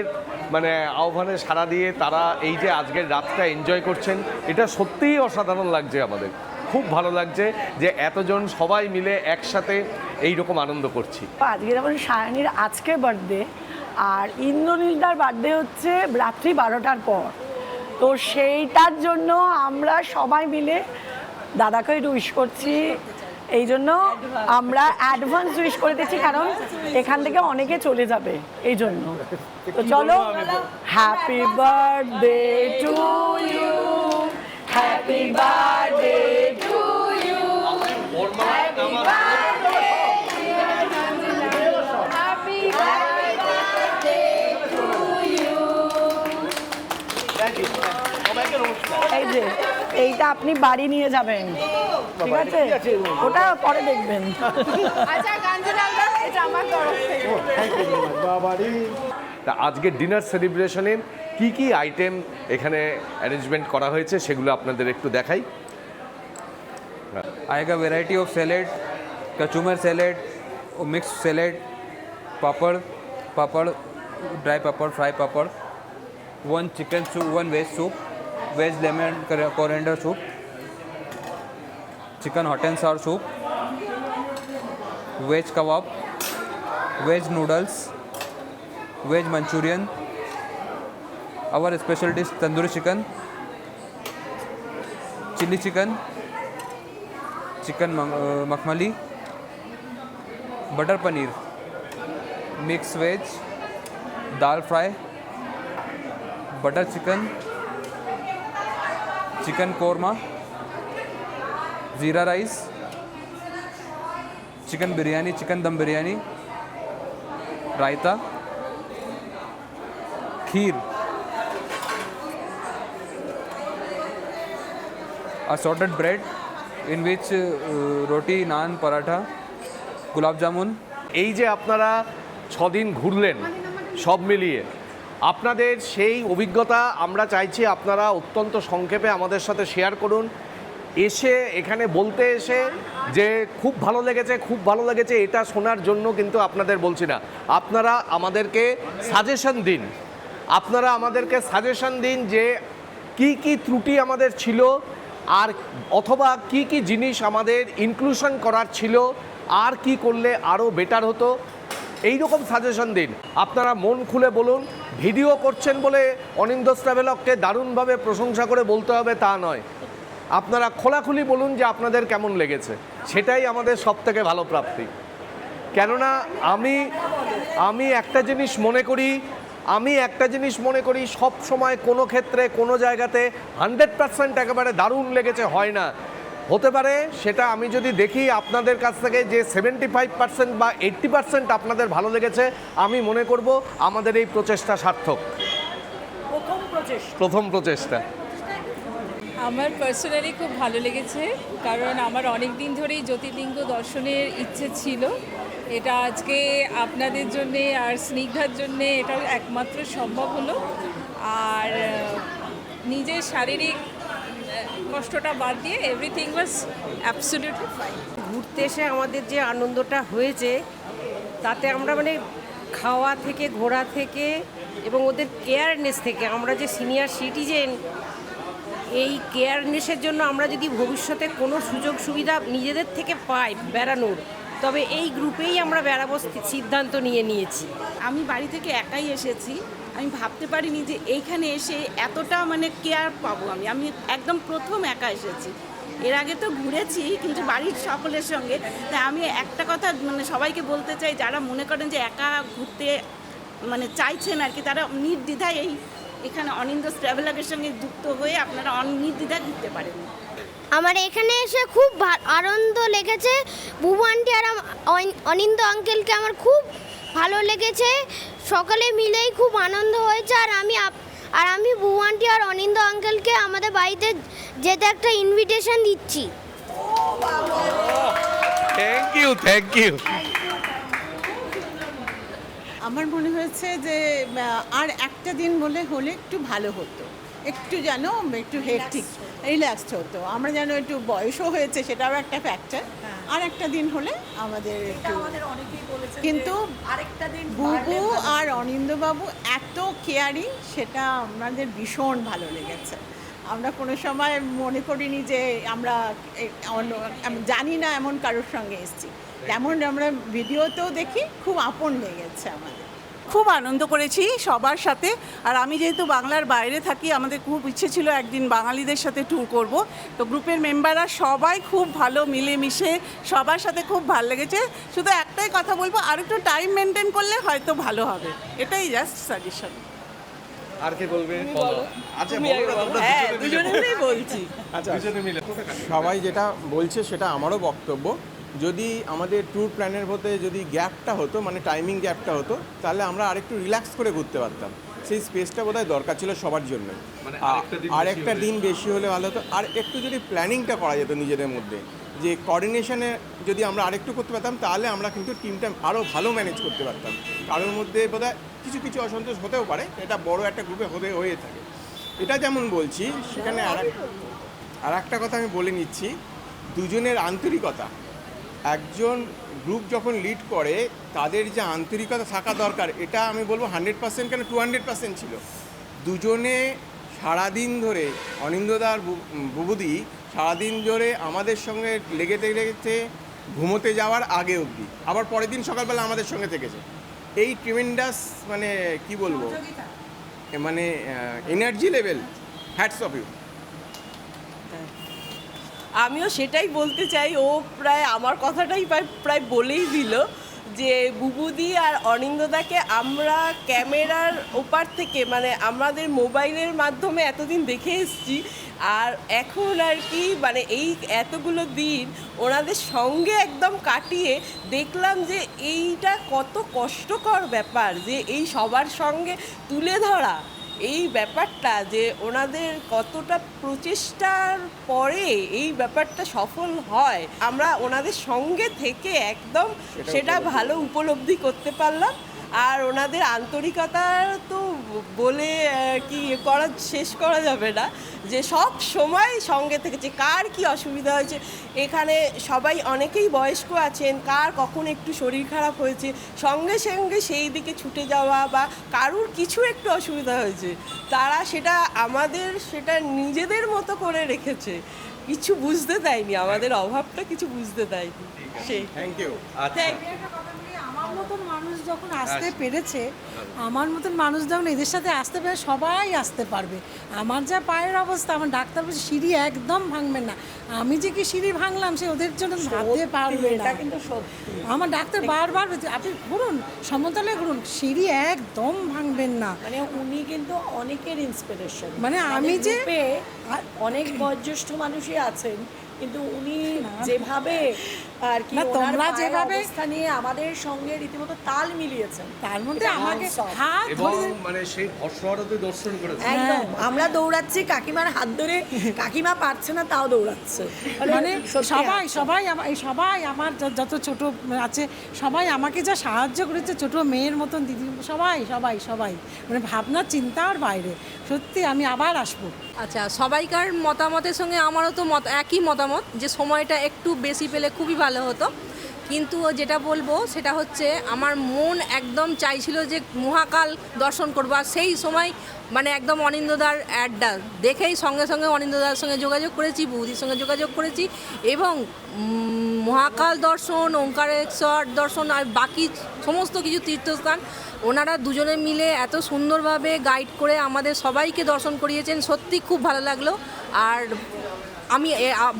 মানে আহ্বানে সাড়া দিয়ে তারা এই যে আজকের রাতটা এনজয় করছেন, এটা সত্যিই অসাধারণ লাগছে। আমাদের খুব ভালো লাগছে যে এতজন সবাই মিলে একসাথে এই রকম আনন্দ করছি। আজকে যেমন সায়নীর আজকে বার্থডে, আর ইন্দ্রনীলদার বার্থডে হচ্ছে রাত্রি 12টার পর, তো সেইটার জন্য আমরা সবাই মিলে দাদাকে উইশ করছি। এই জন্য আমরা অ্যাডভান্স উইশ করে দিচ্ছি, কারণ এখান থেকে অনেকে চলে যাবে এই জন্য। তো চলো, happy birthday to you, happy birthday to you, happy birthday, happy birthday to you. এই যে এইটা আপনি বাড়ি নিয়ে যাবেন, ঠিক আছে? ওটা পরে দেখবেন। আচ্ছা কাঞ্চনজঙ্ঘা, এটা আমার তরফ থেকে। তা আজকে ডিনার সেলিব্রেশনের কি কি আইটেম এখানে অ্যারেঞ্জমেন্ট করা হয়েছে সেগুলো আপনাদের একটু দেখাই। आएगा variety of salad, kachumber salad, mix salad, papad, dry papad, fry papad, 1 chicken soup, 1 veg soup, veg lemon coriander soup, chicken hot and sour soup, veg kebab, veg noodles, veg Manchurian, our special dish tandoori chicken, chilli chicken, chicken makhmali, butter paneer, mix veg, dal fry, butter chicken, chicken korma, jeera rice, chicken biryani, chicken दम बिरयानी, रायता, खीर, assorted bread in which roti, naan, paratha, gulab jamun। এই যে আপনারা 6 দিন ঘুরলেন সব মিলিয়ে, আপনাদের সেই অভিজ্ঞতা আমরা চাইছি আপনারা অত্যন্ত সংক্ষেপে আমাদের সাথে শেয়ার করুন। এসে এখানে বলতে এসে যে খুব ভালো লেগেছে এটা শোনার জন্য কিন্তু আপনাদের বলছি না, আপনারা আমাদেরকে সাজেশন দিন, যে কি কি ত্রুটি আমাদের ছিল, আর অথবা কি কি জিনিস আমাদের ইনক্লুশন করার ছিল, আর কি করলে আরও বেটার হতো, এই রকম সাজেশন দিন। আপনারা মন খুলে বলুন। ভিডিও করছেন বলে অনিন্দ্য ট্রাভেলগকে দারুণভাবে প্রশংসা করে বলতে হবে তা নয়, আপনারা খোলাখুলি বলুন যে আপনাদের কেমন লেগেছে, সেটাই আমাদের সবথেকে ভালো প্রাপ্তি। কেননা আমি একটা জিনিস মনে করি সব সময় কোনো ক্ষেত্রে কোনো জায়গাতে 100% একেবারে দারুণ লেগেছে হয় না। হতে পারে সেটা আমি যদি দেখি আপনাদের কাছ থেকে যে 75% বা 80% আপনাদের ভালো লেগেছে, আমি মনে করব আমাদের এই প্রচেষ্টা সার্থক। প্রথম প্রচেষ্টা আমার পার্সোনালি খুব ভালো লেগেছে, কারণ আমার অনেক দিন ধরেই জ্যোতির্লিঙ্গ দর্শনের ইচ্ছে ছিল। এটা আজকে আপনাদের জন্যে আর স্নিগ্ধার জন্যে এটা একমাত্র সম্ভব হলো। আর নিজের শারীরিক কষ্টটা বাদ দিয়ে এভরিথিং ওয়াজ অ্যাবসলিউটলি ফাইন। ঘুরতে এসে আমাদের যে আনন্দটা হয়েছে তাতে আমরা মানে খাওয়া থেকে, ঘোরা থেকে এবং ওদের কেয়ারনেস থেকে, আমরা যে সিনিয়র সিটিজেন এই কেয়ারনেসের জন্য আমরা যদি ভবিষ্যতে কোনো সুযোগ সুবিধা নিজেদের থেকে পাই বেড়ানোর, তবে এই গ্রুপেই আমরা বেড়াবো সিদ্ধান্ত নিয়েছি। আমি বাড়ি থেকে একাই এসেছি, আমি ভাবতে পারিনি যে এইখানে এসে এতটা মানে কেয়ার পাবো। আমি একদম প্রথম একা এসেছি। এর আগে তো ঘুরেছি কিন্তু বাড়ির সকলের সঙ্গে। তাই আমি একটা কথা মানে সবাইকে বলতে চাই, যারা মনে করেন যে একা ঘুরতে মানে চাইছেন আর কি, তারা নির্দ্বিধায় এখানে অনিন্দ্য ট্রাভেলারের সঙ্গে যুক্ত হয়ে আপনারা নির্দ্বিধায় ঘুরতে পারেন। আমার এখানে এসে খুব আনন্দ লেগেছে। বুবু আন্টি আর অনিন্দ আঙ্কেলকে আমার খুব ভালো লেগেছে, সকালে মিলেই খুব আনন্দ হয়েছে। আর আমি বুবু আন্টি আর অনিন্দ আঙ্কেলকে আমাদের বাড়িতে যেতে একটা ইনভিটেশন দিচ্ছি। Thank you. আমার মনে হয়েছে যে আর একটা দিন হলে একটু ভালো হতো, একটু যেন একটু হেক্টিক রিল্যাক্সড হতো। আমরা যেন একটু বয়সও হয়েছে, সেটাও একটা ফ্যাক্টর। আর একটা দিন হলে আমাদের একটু, কিন্তু আরেকটা দিন বুবু আর অনিন্দবাবু এত কেয়ারিং, সেটা আমাদের ভীষণ ভালো লেগেছে। আমরা কোনো সময় মনে করিনি যে আমরা জানি না এমন কারোর সঙ্গে এসেছি, তেমন আমরা ভিডিওতেও দেখি খুব আপন লেগেছে আমাদের। খুব আনন্দ করেছি সবার সাথে। আর আমি যেহেতু বাংলার বাইরে থাকি, আমাদের খুব ইচ্ছে ছিল একদিন বাঙালিদের সাথে ট্যুর করব। তো গ্রুপের মেম্বাররা সবাই খুব ভালো, মিলেমিশে সবার সাথে খুব ভালো লেগেছে। শুধু একটাই কথা বলবো, আর একটু টাইম মেনটেন করলে হয়তো ভালো হবে, এটাই জাস্ট সাজেশন। আর কে বলবে? আচ্ছা, দুজনে মিলেই বলছি। আচ্ছা, সবাই যেটা বলছে সেটা আমারও বক্তব্য। যদি আমাদের ট্যুর প্ল্যানের মধ্যে যদি গ্যাপটা হতো, মানে টাইমিং গ্যাপটা হতো, তাহলে আমরা আরেকটু রিল্যাক্স করে ঘুরতে পারতাম। সেই স্পেসটা বোধহয় দরকার ছিল সবার জন্য। আর একটা দিন বেশি হলে ভালো হতো। আর একটু যদি প্ল্যানিংটা করা যেত নিজেদের মধ্যে, যে কোঅর্ডিনেশনে যদি আমরা আরেকটু করতে পারতাম, তাহলে আমরা কিন্তু টিমটা আরও ভালো ম্যানেজ করতে পারতাম। কারোর মধ্যে বোধহয় কিছু অসন্তোষ হতেও পারে, এটা বড় একটা গ্রুপে হয়ে থাকে। এটা যেমন বলছি, সেখানে আর একটা কথা আমি বলে নিচ্ছি, দুজনের আন্তরিকতা। একজন গ্রুপ যখন লিড করে, তাদের যে আন্তরিকতা থাকা দরকার, এটা আমি বলবো 100% কেন 200% ছিল। দুজনে সারাদিন ধরে, অনিন্দদা আর বুবুদি সারাদিন ধরে আমাদের সঙ্গে লেগেতে ঘুমোতে যাওয়ার আগে অবধি, আবার পরের দিন সকালবেলা আমাদের সঙ্গে থেকেছে। এই ট্রিমেন্ডাস মানে কি বলবো, মানে energy level, hats off you. আমিও সেটাই বলতে চাই, ও প্রায় আমার কথাটাই প্রায় বলেই দিল, যে বুবুদি আর অনিন্দদাকে আমরা ক্যামেরার ওপার থেকে, মানে আমাদের মোবাইলের মাধ্যমে এতদিন দেখে এসেছি, আর এখন আর কি মানে এই এতগুলো দিন ওনাদের সঙ্গে একদম কাটিয়ে দেখলাম যে এইটা কত কষ্টকর ব্যাপার, যে এই সবার সঙ্গে তুলে ধরা এই ব্যাপারটা, যে ওনাদের কতটা প্রচেষ্টার পরে এই ব্যাপারটা সফল হয়, আমরা ওনাদের সঙ্গে থেকে একদম সেটা ভালো উপলব্ধি করতে পারলাম। আর ওনাদের আন্তরিকতা তো বলে কি শেষ করা যাবে না, যে সব সময় সঙ্গে থেকেছে। কার কি অসুবিধা হয়েছে, এখানে সবাই অনেকেই বয়স্ক আছেন, কার কখন একটু শরীর খারাপ হয়েছে, সঙ্গে সঙ্গে সেই দিকে ছুটে যাওয়া, বা কারুর কিছু একটু অসুবিধা হয়েছে, তারা সেটা নিজেদের মতো করে রেখেছে, কিছু বুঝতে দেয়নি, আমাদের অভাবটা কিছু বুঝতে দেয়নি। সেই থ্যাংক ইউ। আমার মতন মানুষ যখন আসতে পেরেছে, আমার মতন মানুষ যখন এদের সাথে আসতে পারে, সবাই আসতে পারবে। আমার যা পায়ের অবস্থা, আমার ডাক্তার বলছে সিঁড়ি একদম ভাঙবেন না। আমি যে কি সিঁড়ি ভাঙলাম, সে ওদের জন্য ভাবতে পারবে না। কিন্তু সত্যি আমার ডাক্তার বারবার বলছে, আপনি ঘুরুন, সমতলে ঘুরুন, সিঁড়ি একদম ভাঙবেন না। মানে উনি কিন্তু অনেকের ইন্সপিরেশন। মানে আমি যে অনেক বয়োজ্যেষ্ঠ মানুষই আছেন, কিন্তু উনি যেভাবে আর কি তোমরা যেভাবে অবস্থা নিয়ে আমাদের সঙ্গে রীতিমতো তাল মিলিয়েছেন, তার মধ্যে আমাকে হাত ধরে মানে সেই অশ্বরথে দর্শন করেছে। একদম আমরা দৌড়াচ্ছি কাকিমার হাত ধরে, কাকিমা পারছে না তাও দৌড়াচ্ছে। মানে সবাই আমার যত ছোট আছে, সবাই আমাকে যা সাহায্য করেছে, ছোট মেয়ের মতন দিদি, সবাই মানে ভাবনা চিন্তার বাইরে। সত্যি আমি আবার আসবো। আচ্ছা, সবাইকার মতামতের সঙ্গে আমারও তো একই মতামত, যে সময়টা একটু বেশি পেলে খুবই ভালো হতো। কিন্তু যেটা বলবো সেটা হচ্ছে আমার মন একদম চাইছিল যে মহাকাল দর্শন করবো, আর সেই সময় মানে একদম অনিন্দ্যদার অ্যাডটা দেখেই সঙ্গে সঙ্গে অনিন্দ্যদার সঙ্গে যোগাযোগ করেছি, বৌদির সঙ্গে যোগাযোগ করেছি এবং মহাকাল দর্শন, ওঙ্কারেশ্বর দর্শন আর বাকি সমস্ত কিছু তীর্থস্থান ওনারা দুজনে মিলে এত সুন্দরভাবে গাইড করে আমাদের সবাইকে দর্শন করিয়েছেন, সত্যি খুব ভালো লাগলো। আর আমি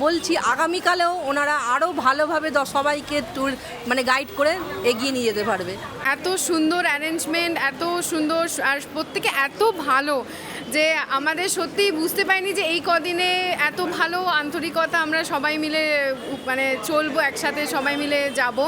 বলছি আগামীকালেও ওনারা আরও ভালোভাবে সবাইকে ট্যুর মানে গাইড করে এগিয়ে নিয়ে যেতে পারবে। এত সুন্দর অ্যারেঞ্জমেন্ট, এত সুন্দর আর প্রত্যেকে এত ভালো যে আমাদের সত্যিই বুঝতে পারিনি যে এই কদিনে এত ভালো আন্তরিকতা আমরা সবাই মিলে মানে চলবো একসাথে, সবাই মিলে যাব।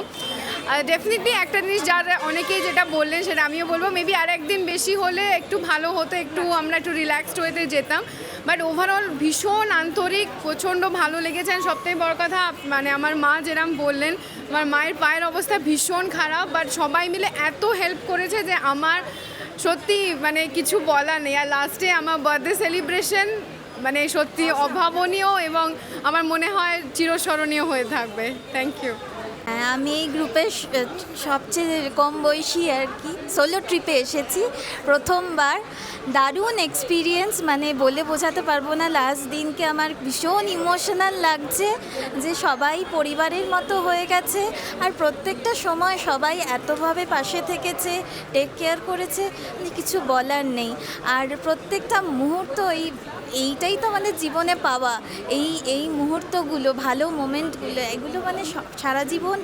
ডেফিনেটলি একটা জিনিস যার অনেকেই যেটা বললেন সেটা আমিও বলবো, মেবি আর একদিন বেশি হলে একটু ভালো হতো, একটু আমরা একটু রিল্যাক্সড হতে যেতাম। বাট ওভারঅল ভীষণ আন্তরিক, প্রচণ্ড ভালো লেগেছে। সবথেকে বড় কথা মানে আমার মা যেরকম বললেন, আমার মায়ের পায়ের অবস্থা ভীষণ খারাপ, বাট সবাই মিলে এত হেল্প করেছে যে আমার সত্যি মানে কিছু বলার নেই। আর লাস্টে আমার বার্থডে সেলিব্রেশন মানে সত্যি অভাবনীয় এবং আমার মনে হয় চিরস্মরণীয় হয়ে থাকবে। Thank you. আমি এই গ্রুপে সবচেয়ে কম বয়সী আর কি, সোলো ট্রিপে এসেছি প্রথমবার। দারুণ এক্সপিরিয়েন্স, মানে বলে বোঝাতে পারবো না। লাস্ট দিনকে আমার ভীষণ ইমোশনাল লাগছে যে সবাই পরিবারের মতো হয়ে গেছে, আর প্রত্যেকটা সময় সবাই এতভাবে পাশে থেকেছে, টেক কেয়ার করেছে, কিছু বলার নেই। আর প্রত্যেকটা মুহূর্ত এইটাই তো আমাদের জীবনে পাওয়া, এই মুহূর্তগুলো, ভালো মোমেন্টগুলো, এগুলো মানে সারা জীবন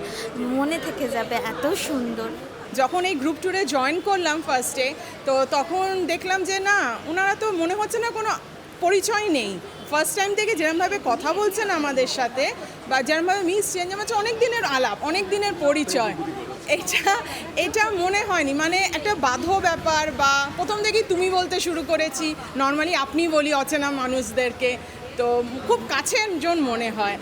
মনে থেকে যাবে, এত সুন্দর। যখন এই গ্রুপ ট্যুরে জয়েন করলাম ফার্স্টে, তো তখন দেখলাম যে না, ওনারা তো মনে হচ্ছে না কোনো পরিচয় নেই। ফার্স্ট টাইম থেকে যেরকমভাবে কথা বলছেন আমাদের সাথে বা যেরকমভাবে মিশছেন, যেমন হচ্ছে অনেক দিনের আলাপ, অনেক দিনের পরিচয়, এটা মনে হয়নি মানে একটা বাধ্য ব্যাপার বা প্রথম থেকেই তুমি বলতে শুরু করেছি। নর্মালি আপনি বলি অচেনা মানুষদেরকে, তো খুব কাছের জন মনে হয়।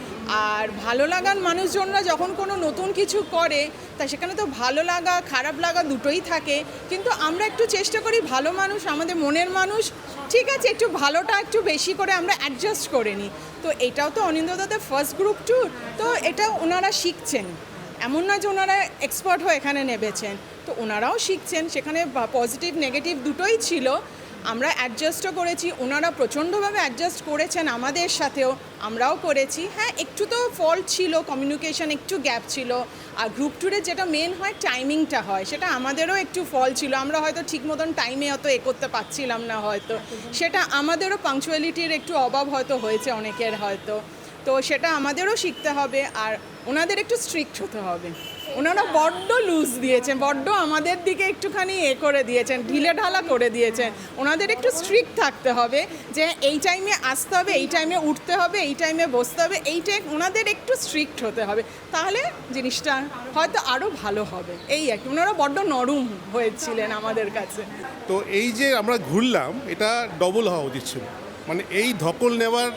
আর ভালো লাগার মানুষজনরা যখন কোনো নতুন কিছু করে তা সেখানে তো ভালো লাগা খারাপ লাগা দুটোই থাকে, কিন্তু আমরা একটু চেষ্টা করি ভালো মানুষ, আমাদের মনের মানুষ, ঠিক আছে, একটু ভালোটা একটু বেশি করে আমরা অ্যাডজাস্ট করে নিই। তো এটাও তো অনিন্দ্যদাদের ফার্স্ট গ্রুপ ট্যুর, তো এটা ওনারা শিখছেন, এমন না যে ওনারা এক্সপার্ট হয়ে এখানে নেমেছেন, তো ওনারাও শিখছেন। সেখানে পজিটিভ নেগেটিভ দুটোই ছিল, আমরা অ্যাডজাস্টও করেছি, ওনারা প্রচণ্ডভাবে অ্যাডজাস্ট করেছেন আমাদের সাথেও, আমরাও করেছি। হ্যাঁ, একটু তো ফল্ট ছিল, কমিউনিকেশন একটু গ্যাপ ছিল। আর গ্রুপ ট্যুরে যেটা মেন হয় টাইমিংটা হয়, সেটা আমাদেরও একটু ফল্ট ছিল, আমরা হয়তো ঠিক মতন টাইমে অত করতে পারছিলাম না হয়তো, সেটা আমাদেরও পাংচুয়ালিটির একটু অভাব হয়তো হয়েছে অনেকের হয়তো, তো সেটা আমাদেরও শিখতে হবে। আর ওনাদের একটু স্ট্রিক্ট হতে হবে, ওনারা বড্ড লুজ দিয়েছেন, বড্ড আমাদের দিকে একটুখানি করে দিয়েছেন, ঢিলে ঢালা করে দিয়েছেন। ওনাদের একটু স্ট্রিক্ট থাকতে হবে যে এই টাইমে আসতে হবে, এই টাইমে উঠতে হবে, এই টাইমে বসতে হবে, এইটাই ওনাদের একটু স্ট্রিক্ট হতে হবে, তাহলে জিনিসটা হয়তো আরও ভালো হবে। এই আর কি, ওনারা বড্ড নরম হয়েছিলেন আমাদের কাছে। তো এই যে আমরা ঘুরলাম, এটা ডবল হওয়া উচিত ছিল। মানে এই ধকল নেওয়ার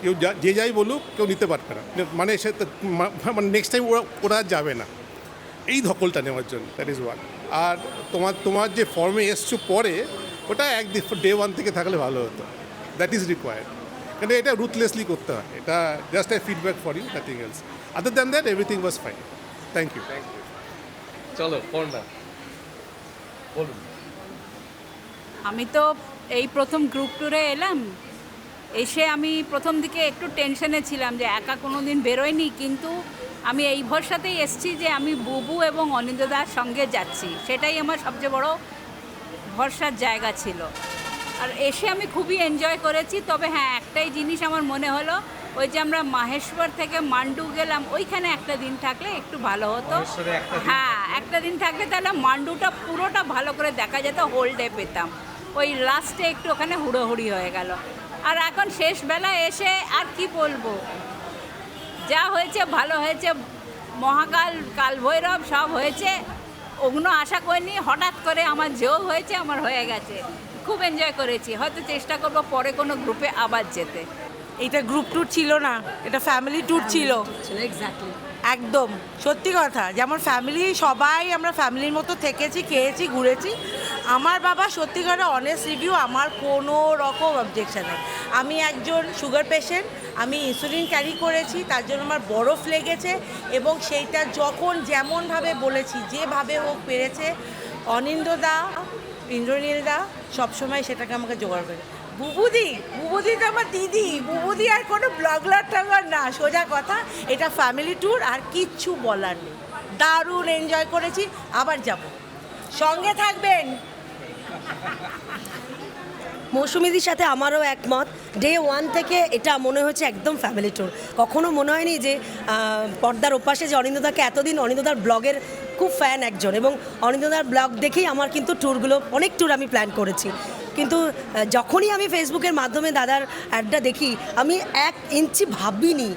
কেউ যে যাই বলুক কেউ নিতে পারবে না, মানে সে মানে নেক্সট টাইম ওরা যাবে না এই ধকলটা নেওয়ার জন্য, দ্যাট ইজ ওয়ান। আর তোমার যে ফর্মে এসছো পরে, ওটা ডে ওয়ান থেকে থাকলে ভালো হতো, দ্যাট ইজ রিকোয়ার্ড। কারণ এটা রুথলেসলি করতে হয়, এটা just I feedback for you, nothing else. Other than that everything was fine. Thank you. চলো পড়না বলুন। আমি তো এই প্রথম গ্রুপ ট্যুরে এলাম, এসে আমি প্রথম দিকে একটু টেনশনে ছিলাম যে একা কোনো দিন বেরোয়নি, কিন্তু আমি এই ভরসাতেই এসেছি যে আমি বুবু এবং অনিন্দ্যদার সঙ্গে যাচ্ছি, সেটাই আমার সবচেয়ে বড় ভরসার জায়গা ছিল। আর এসে আমি খুবই এনজয় করেছি। তবে হ্যাঁ, একটাই জিনিস আমার মনে হলো, ওই যে আমরা মাহেশ্বর থেকে মান্ডু গেলাম, ওইখানে একটা দিন থাকলে একটু ভালো হতো। হ্যাঁ, একটা দিন থাকলে তাহলে মান্ডুটা পুরোটা ভালো করে দেখা যেত, হোল ডে পেতাম। ওই লাস্টে একটু ওখানে হুড়োহুড়ি হয়ে গেল। আর এখন শেষ বেলা এসে আর কি বলবো, যা হয়েছে ভালো হয়েছে, মহাকাল কাল ভৈরব সব হয়েছে, ওগুলো আশা করিনি, হঠাৎ করে আমার যোগ হয়েছে, আমার হয়ে গেছে, খুব এনজয় করেছি। হয়তো চেষ্টা করবো পরে কোনো গ্রুপে আবার যেতে। এটা গ্রুপ ট্যুর ছিল না, এটা ফ্যামিলি ট্যুর ছিল। এক্স্যাক্টলি, একদম সত্যি কথা, যেমন ফ্যামিলি সবাই আমরা ফ্যামিলির মতো থেকেছি, খেয়েছি, ঘুরেছি, আমার বাবা সত্যিকারের অনেস্ট রিভিউ, আমার কোনো রকম অবজেকশন নেই। আমি একজন সুগার পেশেন্ট, আমি ইনসুলিন ক্যারি করেছি, তার জন্য আমার বরফ লেগেছে এবং সেইটা যখন যেমনভাবে বলেছি, যেভাবে হোক পেরেছে, অনিন্দদা, ইন্দ্রনীলদা সবসময় সেটাকে আমাকে জোগাড় করে। বুবুদি তো আমার দিদি, বুবুদি আর কোনো ব্লগার টগলার না, সোজা কথা, এটা ফ্যামিলি ট্যুর আর কিচ্ছু বলার নেই। দারুণ এনজয় করেছি, আবার যাব, সঙ্গে থাকবেন। মৌসুমীদির সাথে আমারও একমত। ডে 1 থেকে এটা মনে হচ্ছে একদম ফ্যামিলি ট্যুর। কখনো মনে হয়নি যে পর্দার ওপাশে যে অনিন্দদাকে এতদিন অনিন্দদার ব্লগের খুব ফ্যান একজন, এবং অনিন্দদার ব্লগ দেখেই আমার কিন্তু ট্যুরগুলো, অনেক ট্যুর আমি প্ল্যান করেছি, কিন্তু যখনই আমি ফেসবুকের মাধ্যমে দাদার অ্যাডটা দেখি আমি 1 ইঞ্চি ভাবিনি,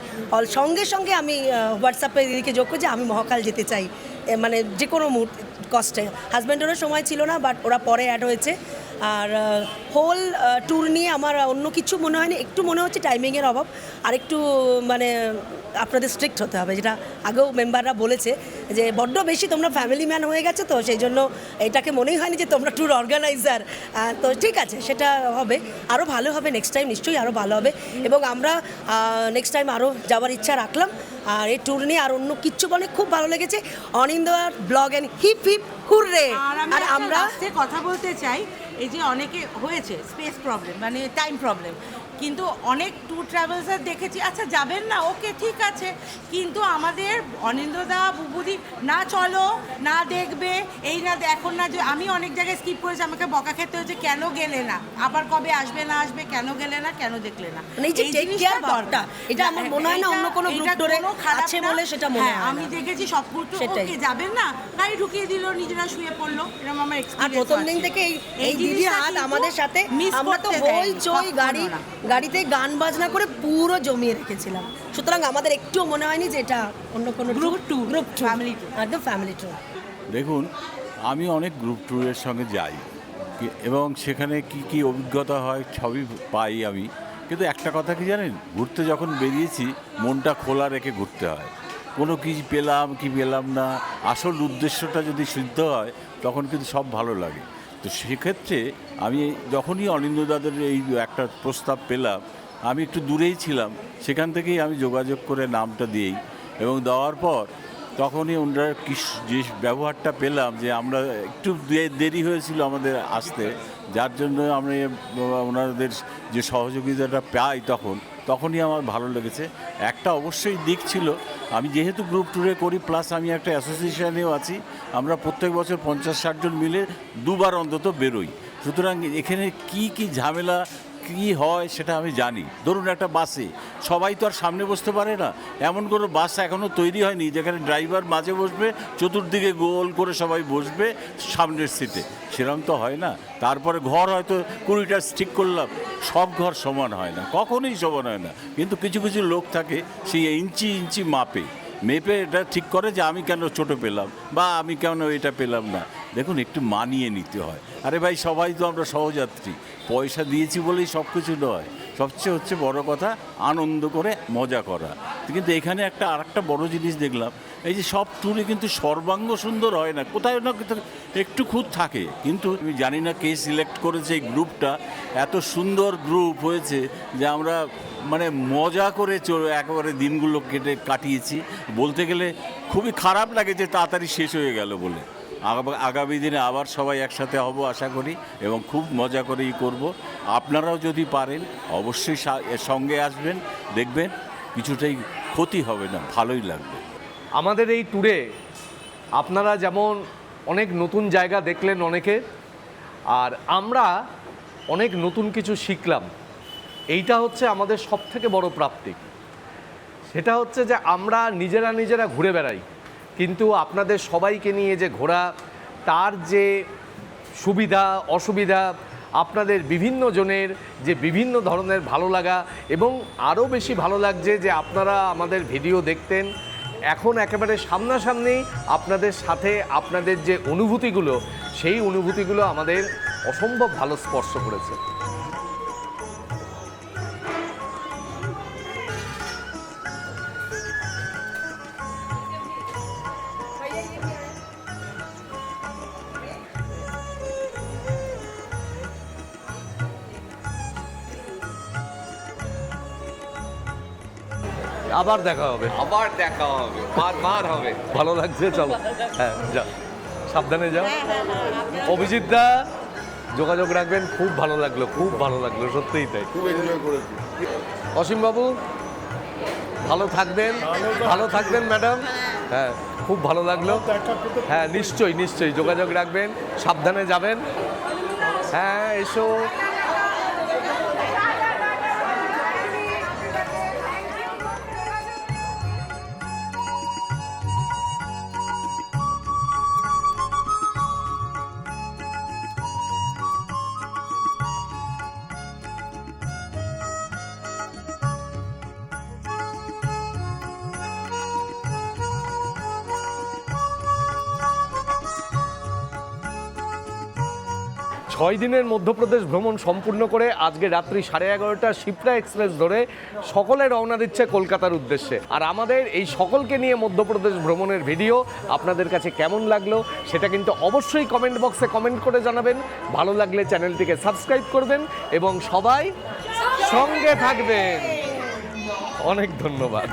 সঙ্গে সঙ্গে আমি হোয়াটসঅ্যাপে দিদিকে যোগ করছি আমি মহাকাল যেতে চাই, মানে যে কোনো কষ্টে। হাজব্যান্ডেরও সময় ছিল না, বাট ওরা পরে অ্যাড হয়েছে। আর হোল ট্যুর নিয়ে আমার অন্য কিছু মনে হয়নি, একটু মনে হচ্ছে টাইমিংয়ের অভাব, আর একটু মানে আপনাদের স্ট্রিক্ট হতে হবে, যেটা আগেও মেম্বাররা বলেছে যে বড্ড বেশি তোমরা ফ্যামিলি ম্যান হয়ে গেছো, তো সেই জন্য এটাকে মনেই হয়নি যে তোমরা ট্যুর অর্গানাইজার। তো ঠিক আছে, সেটা হবে, আরও ভালো হবে নেক্সট টাইম, নিশ্চয়ই আরও ভালো হবে, এবং আমরা নেক্সট টাইম আরও যাওয়ার ইচ্ছা রাখলাম। আর এই ট্যুর নিয়ে আর অন্য কিচ্ছু বলে খুব ভালো লেগেছে। অনিন্দর blog and hip hip hurray. আর আমরা কথা বলতে চাই, এই যে অনেকে হয়েছে স্পেস প্রবলেম, মানে টাইম প্রবলেম, কিন্তু অনেক ট্যুর ট্রাভেলসের দেখেছি, আচ্ছা যাবেন না, ওকে ঠিক আছে, কিন্তু আমাদের অনিন্দদা, বুবুদি না চলো, না দেখবে, এই না এখন না, যে আমি অনেক জায়গায় স্কিপ করেছি, আমাকে বকা খেতে হয়েছে, কেন গেলে না, আবার কবে আসবে না আসবে, কেন গেলে না, কেন দেখলে না, এই যে টেক কেয়ার দরকার, এটা আমার মনে হয় না অন্য কোনো গ্রুপ ধরে আছে বলে সেটা মনে হয়। আমি দেখেছি সব গ্রুপ, ওকে যাবেন না, গাড়ি ঢুকিয়ে দিল, নিজেরা শুয়ে পড়লো, এরকম আমার আর প্রথম দিন থেকে এই দিদির হাত আমাদের সাথে, আমরা তো হই চই গাড়িতে গান বাজনা করে পুরো জমিয়ে রেখেছিলাম, সুতরাং আমাদের একটুও মনে হয়নি যে এটা অন্য কোনো গ্রুপ ফ্যামিলি ট্যুর, একদম ফ্যামিলি ট্যুর। দেখুন, আমি অনেক গ্রুপ ট্যুরের সঙ্গে যাই এবং সেখানে কি কি অভিজ্ঞতা হয় সবই পাই আমি, কিন্তু একটা কথা কি জানেন, ঘুরতে যখন বেরিয়েছি মনটা খোলা রেখে ঘুরতে হয়, কোনো কি পেলাম কি পেলাম না, আসল উদ্দেশ্যটা যদি সিদ্ধ হয় তখন কিন্তু সব ভালো লাগে। তো সেক্ষেত্রে আমি যখনই অনিন্দদাদের এই একটা প্রস্তাব পেলাম, আমি একটু দূরেই ছিলাম, সেখান থেকেই আমি যোগাযোগ করে নামটা দিই, এবং দেওয়ার পর তখনই ওনারা যে ব্যবহারটা পেলাম, যে আমরা একটু দেরি হয়েছিল আমাদের আসতে, যার জন্য আমরা ওনাদের যে সহযোগিতাটা পাই তখনই আমার ভালো লেগেছে। একটা অবশ্যই দিক ছিল, আমি যেহেতু গ্রুপ ট্যুরে করি, প্লাস আমি একটা অ্যাসোসিয়েশনেও আছি, আমরা প্রত্যেক বছর 50-60 জন মিলে 2 বার অন্তত বেরোই, সুতরাং এখানে কি ঝামেলা কী হয় সেটা আমি জানি। ধরুন একটা বাসে সবাই তো আর সামনে বসতে পারে না, এমন কোনো বাস এখনও তৈরি হয়নি যেখানে ড্রাইভার মাঝে বসবে, চতুর্দিকে গোল করে সবাই বসবে সামনের সিটে, সেরকম তো হয় না। তারপরে ঘর হয়তো 20টা ঠিক করলাম, সব ঘর সমান হয় না, কখনোই সমান হয় না, কিন্তু কিছু কিছু লোক থাকে সেই ইঞ্চি মেপে এটা ঠিক করে যে আমি কেন ছোট পেলাম বা আমি কেন এটা পেলাম না। দেখুন, একটু মানিয়ে নিতে হয়। আরে ভাই, সবাই তো আমরা সহযাত্রী, পয়সা দিয়েছি বলেই সব কিছু নয়, সবচেয়ে হচ্ছে বড় কথা আনন্দ করে মজা করা। কিন্তু এখানে আরেকটা বড় জিনিস দেখলাম, এই যে সব ট্যুরে কিন্তু সর্বাঙ্গ সুন্দর হয় না, কোথায় না একটু খুঁত থাকে, কিন্তু আমি জানি না কে সিলেক্ট করেছে এই গ্রুপটা, এত সুন্দর গ্রুপ হয়েছে যে আমরা মানে মজা করে একেবারে দিনগুলো কাটিয়েছি। বলতে গেলে খুবই খারাপ লাগে যে তাড়াতাড়ি শেষ হয়ে গেল বলে। আগামী দিনে আবার সবাই একসাথে হব আশা করি, এবং খুব মজা করেই করব। আপনারাও যদি পারেন অবশ্যই সঙ্গে আসবেন, দেখবেন কিছুটাই ক্ষতি হবে না, ভালোই লাগবে। আমাদের এই ট্যুরে আপনারা যেমন অনেক নতুন জায়গা দেখলেন অনেকে, আর আমরা অনেক নতুন কিছু শিখলাম। এইটা হচ্ছে আমাদের সবথেকে বড় প্রাপ্তি, সেটা হচ্ছে যে আমরা নিজেরা ঘুরে বেড়াই, কিন্তু আপনাদের সবাইকে নিয়ে যে ঘোরা, তার যে সুবিধা অসুবিধা, আপনাদের বিভিন্ন জনের যে বিভিন্ন ধরনের ভালো লাগা, এবং আরও বেশি ভালো লাগছে যে আপনারা আমাদের ভিডিও দেখতেন, এখন একেবারে সামনাসামনি আপনাদের সাথে আপনাদের যে অনুভূতিগুলো, সেই অনুভূতিগুলো আমাদের অসম্ভব ভালো স্পর্শ করেছে। আবার দেখা হবে। আবার দেখা হবে, বারবার হবে। ভালো লাগছে, চলো হ্যাঁ যা, সাবধানে যাও। অভিজিৎ দা যোগাযোগ রাখবেন, খুব ভালো লাগলো, খুব ভালো লাগলো, সত্যিই তাই। খুব এনজয় করেছি। অসীম বাবু ভালো থাকবেন, ভালো থাকবেন ম্যাডাম। হ্যাঁ খুব ভালো লাগলো। হ্যাঁ নিশ্চয়ই নিশ্চয়ই যোগাযোগ রাখবেন, সাবধানে যাবেন। হ্যাঁ এসো। ছয় দিনের মধ্যপ্রদেশ ভ্রমণ সম্পূর্ণ করে আজকে রাত্রি 11:30 শিপ্রা এক্সপ্রেস ধরে সকলে রওনা দিচ্ছে কলকাতার উদ্দেশ্যে। আর আমাদের এই সকলকে নিয়ে মধ্যপ্রদেশ ভ্রমণের ভিডিও আপনাদের কাছে কেমন লাগলো সেটা কিন্তু অবশ্যই কমেন্ট বক্সে কমেন্ট করে জানাবেন। ভালো লাগলে চ্যানেলটিকে সাবস্ক্রাইব করবেন এবং সবাই সঙ্গে থাকবেন। অনেক ধন্যবাদ।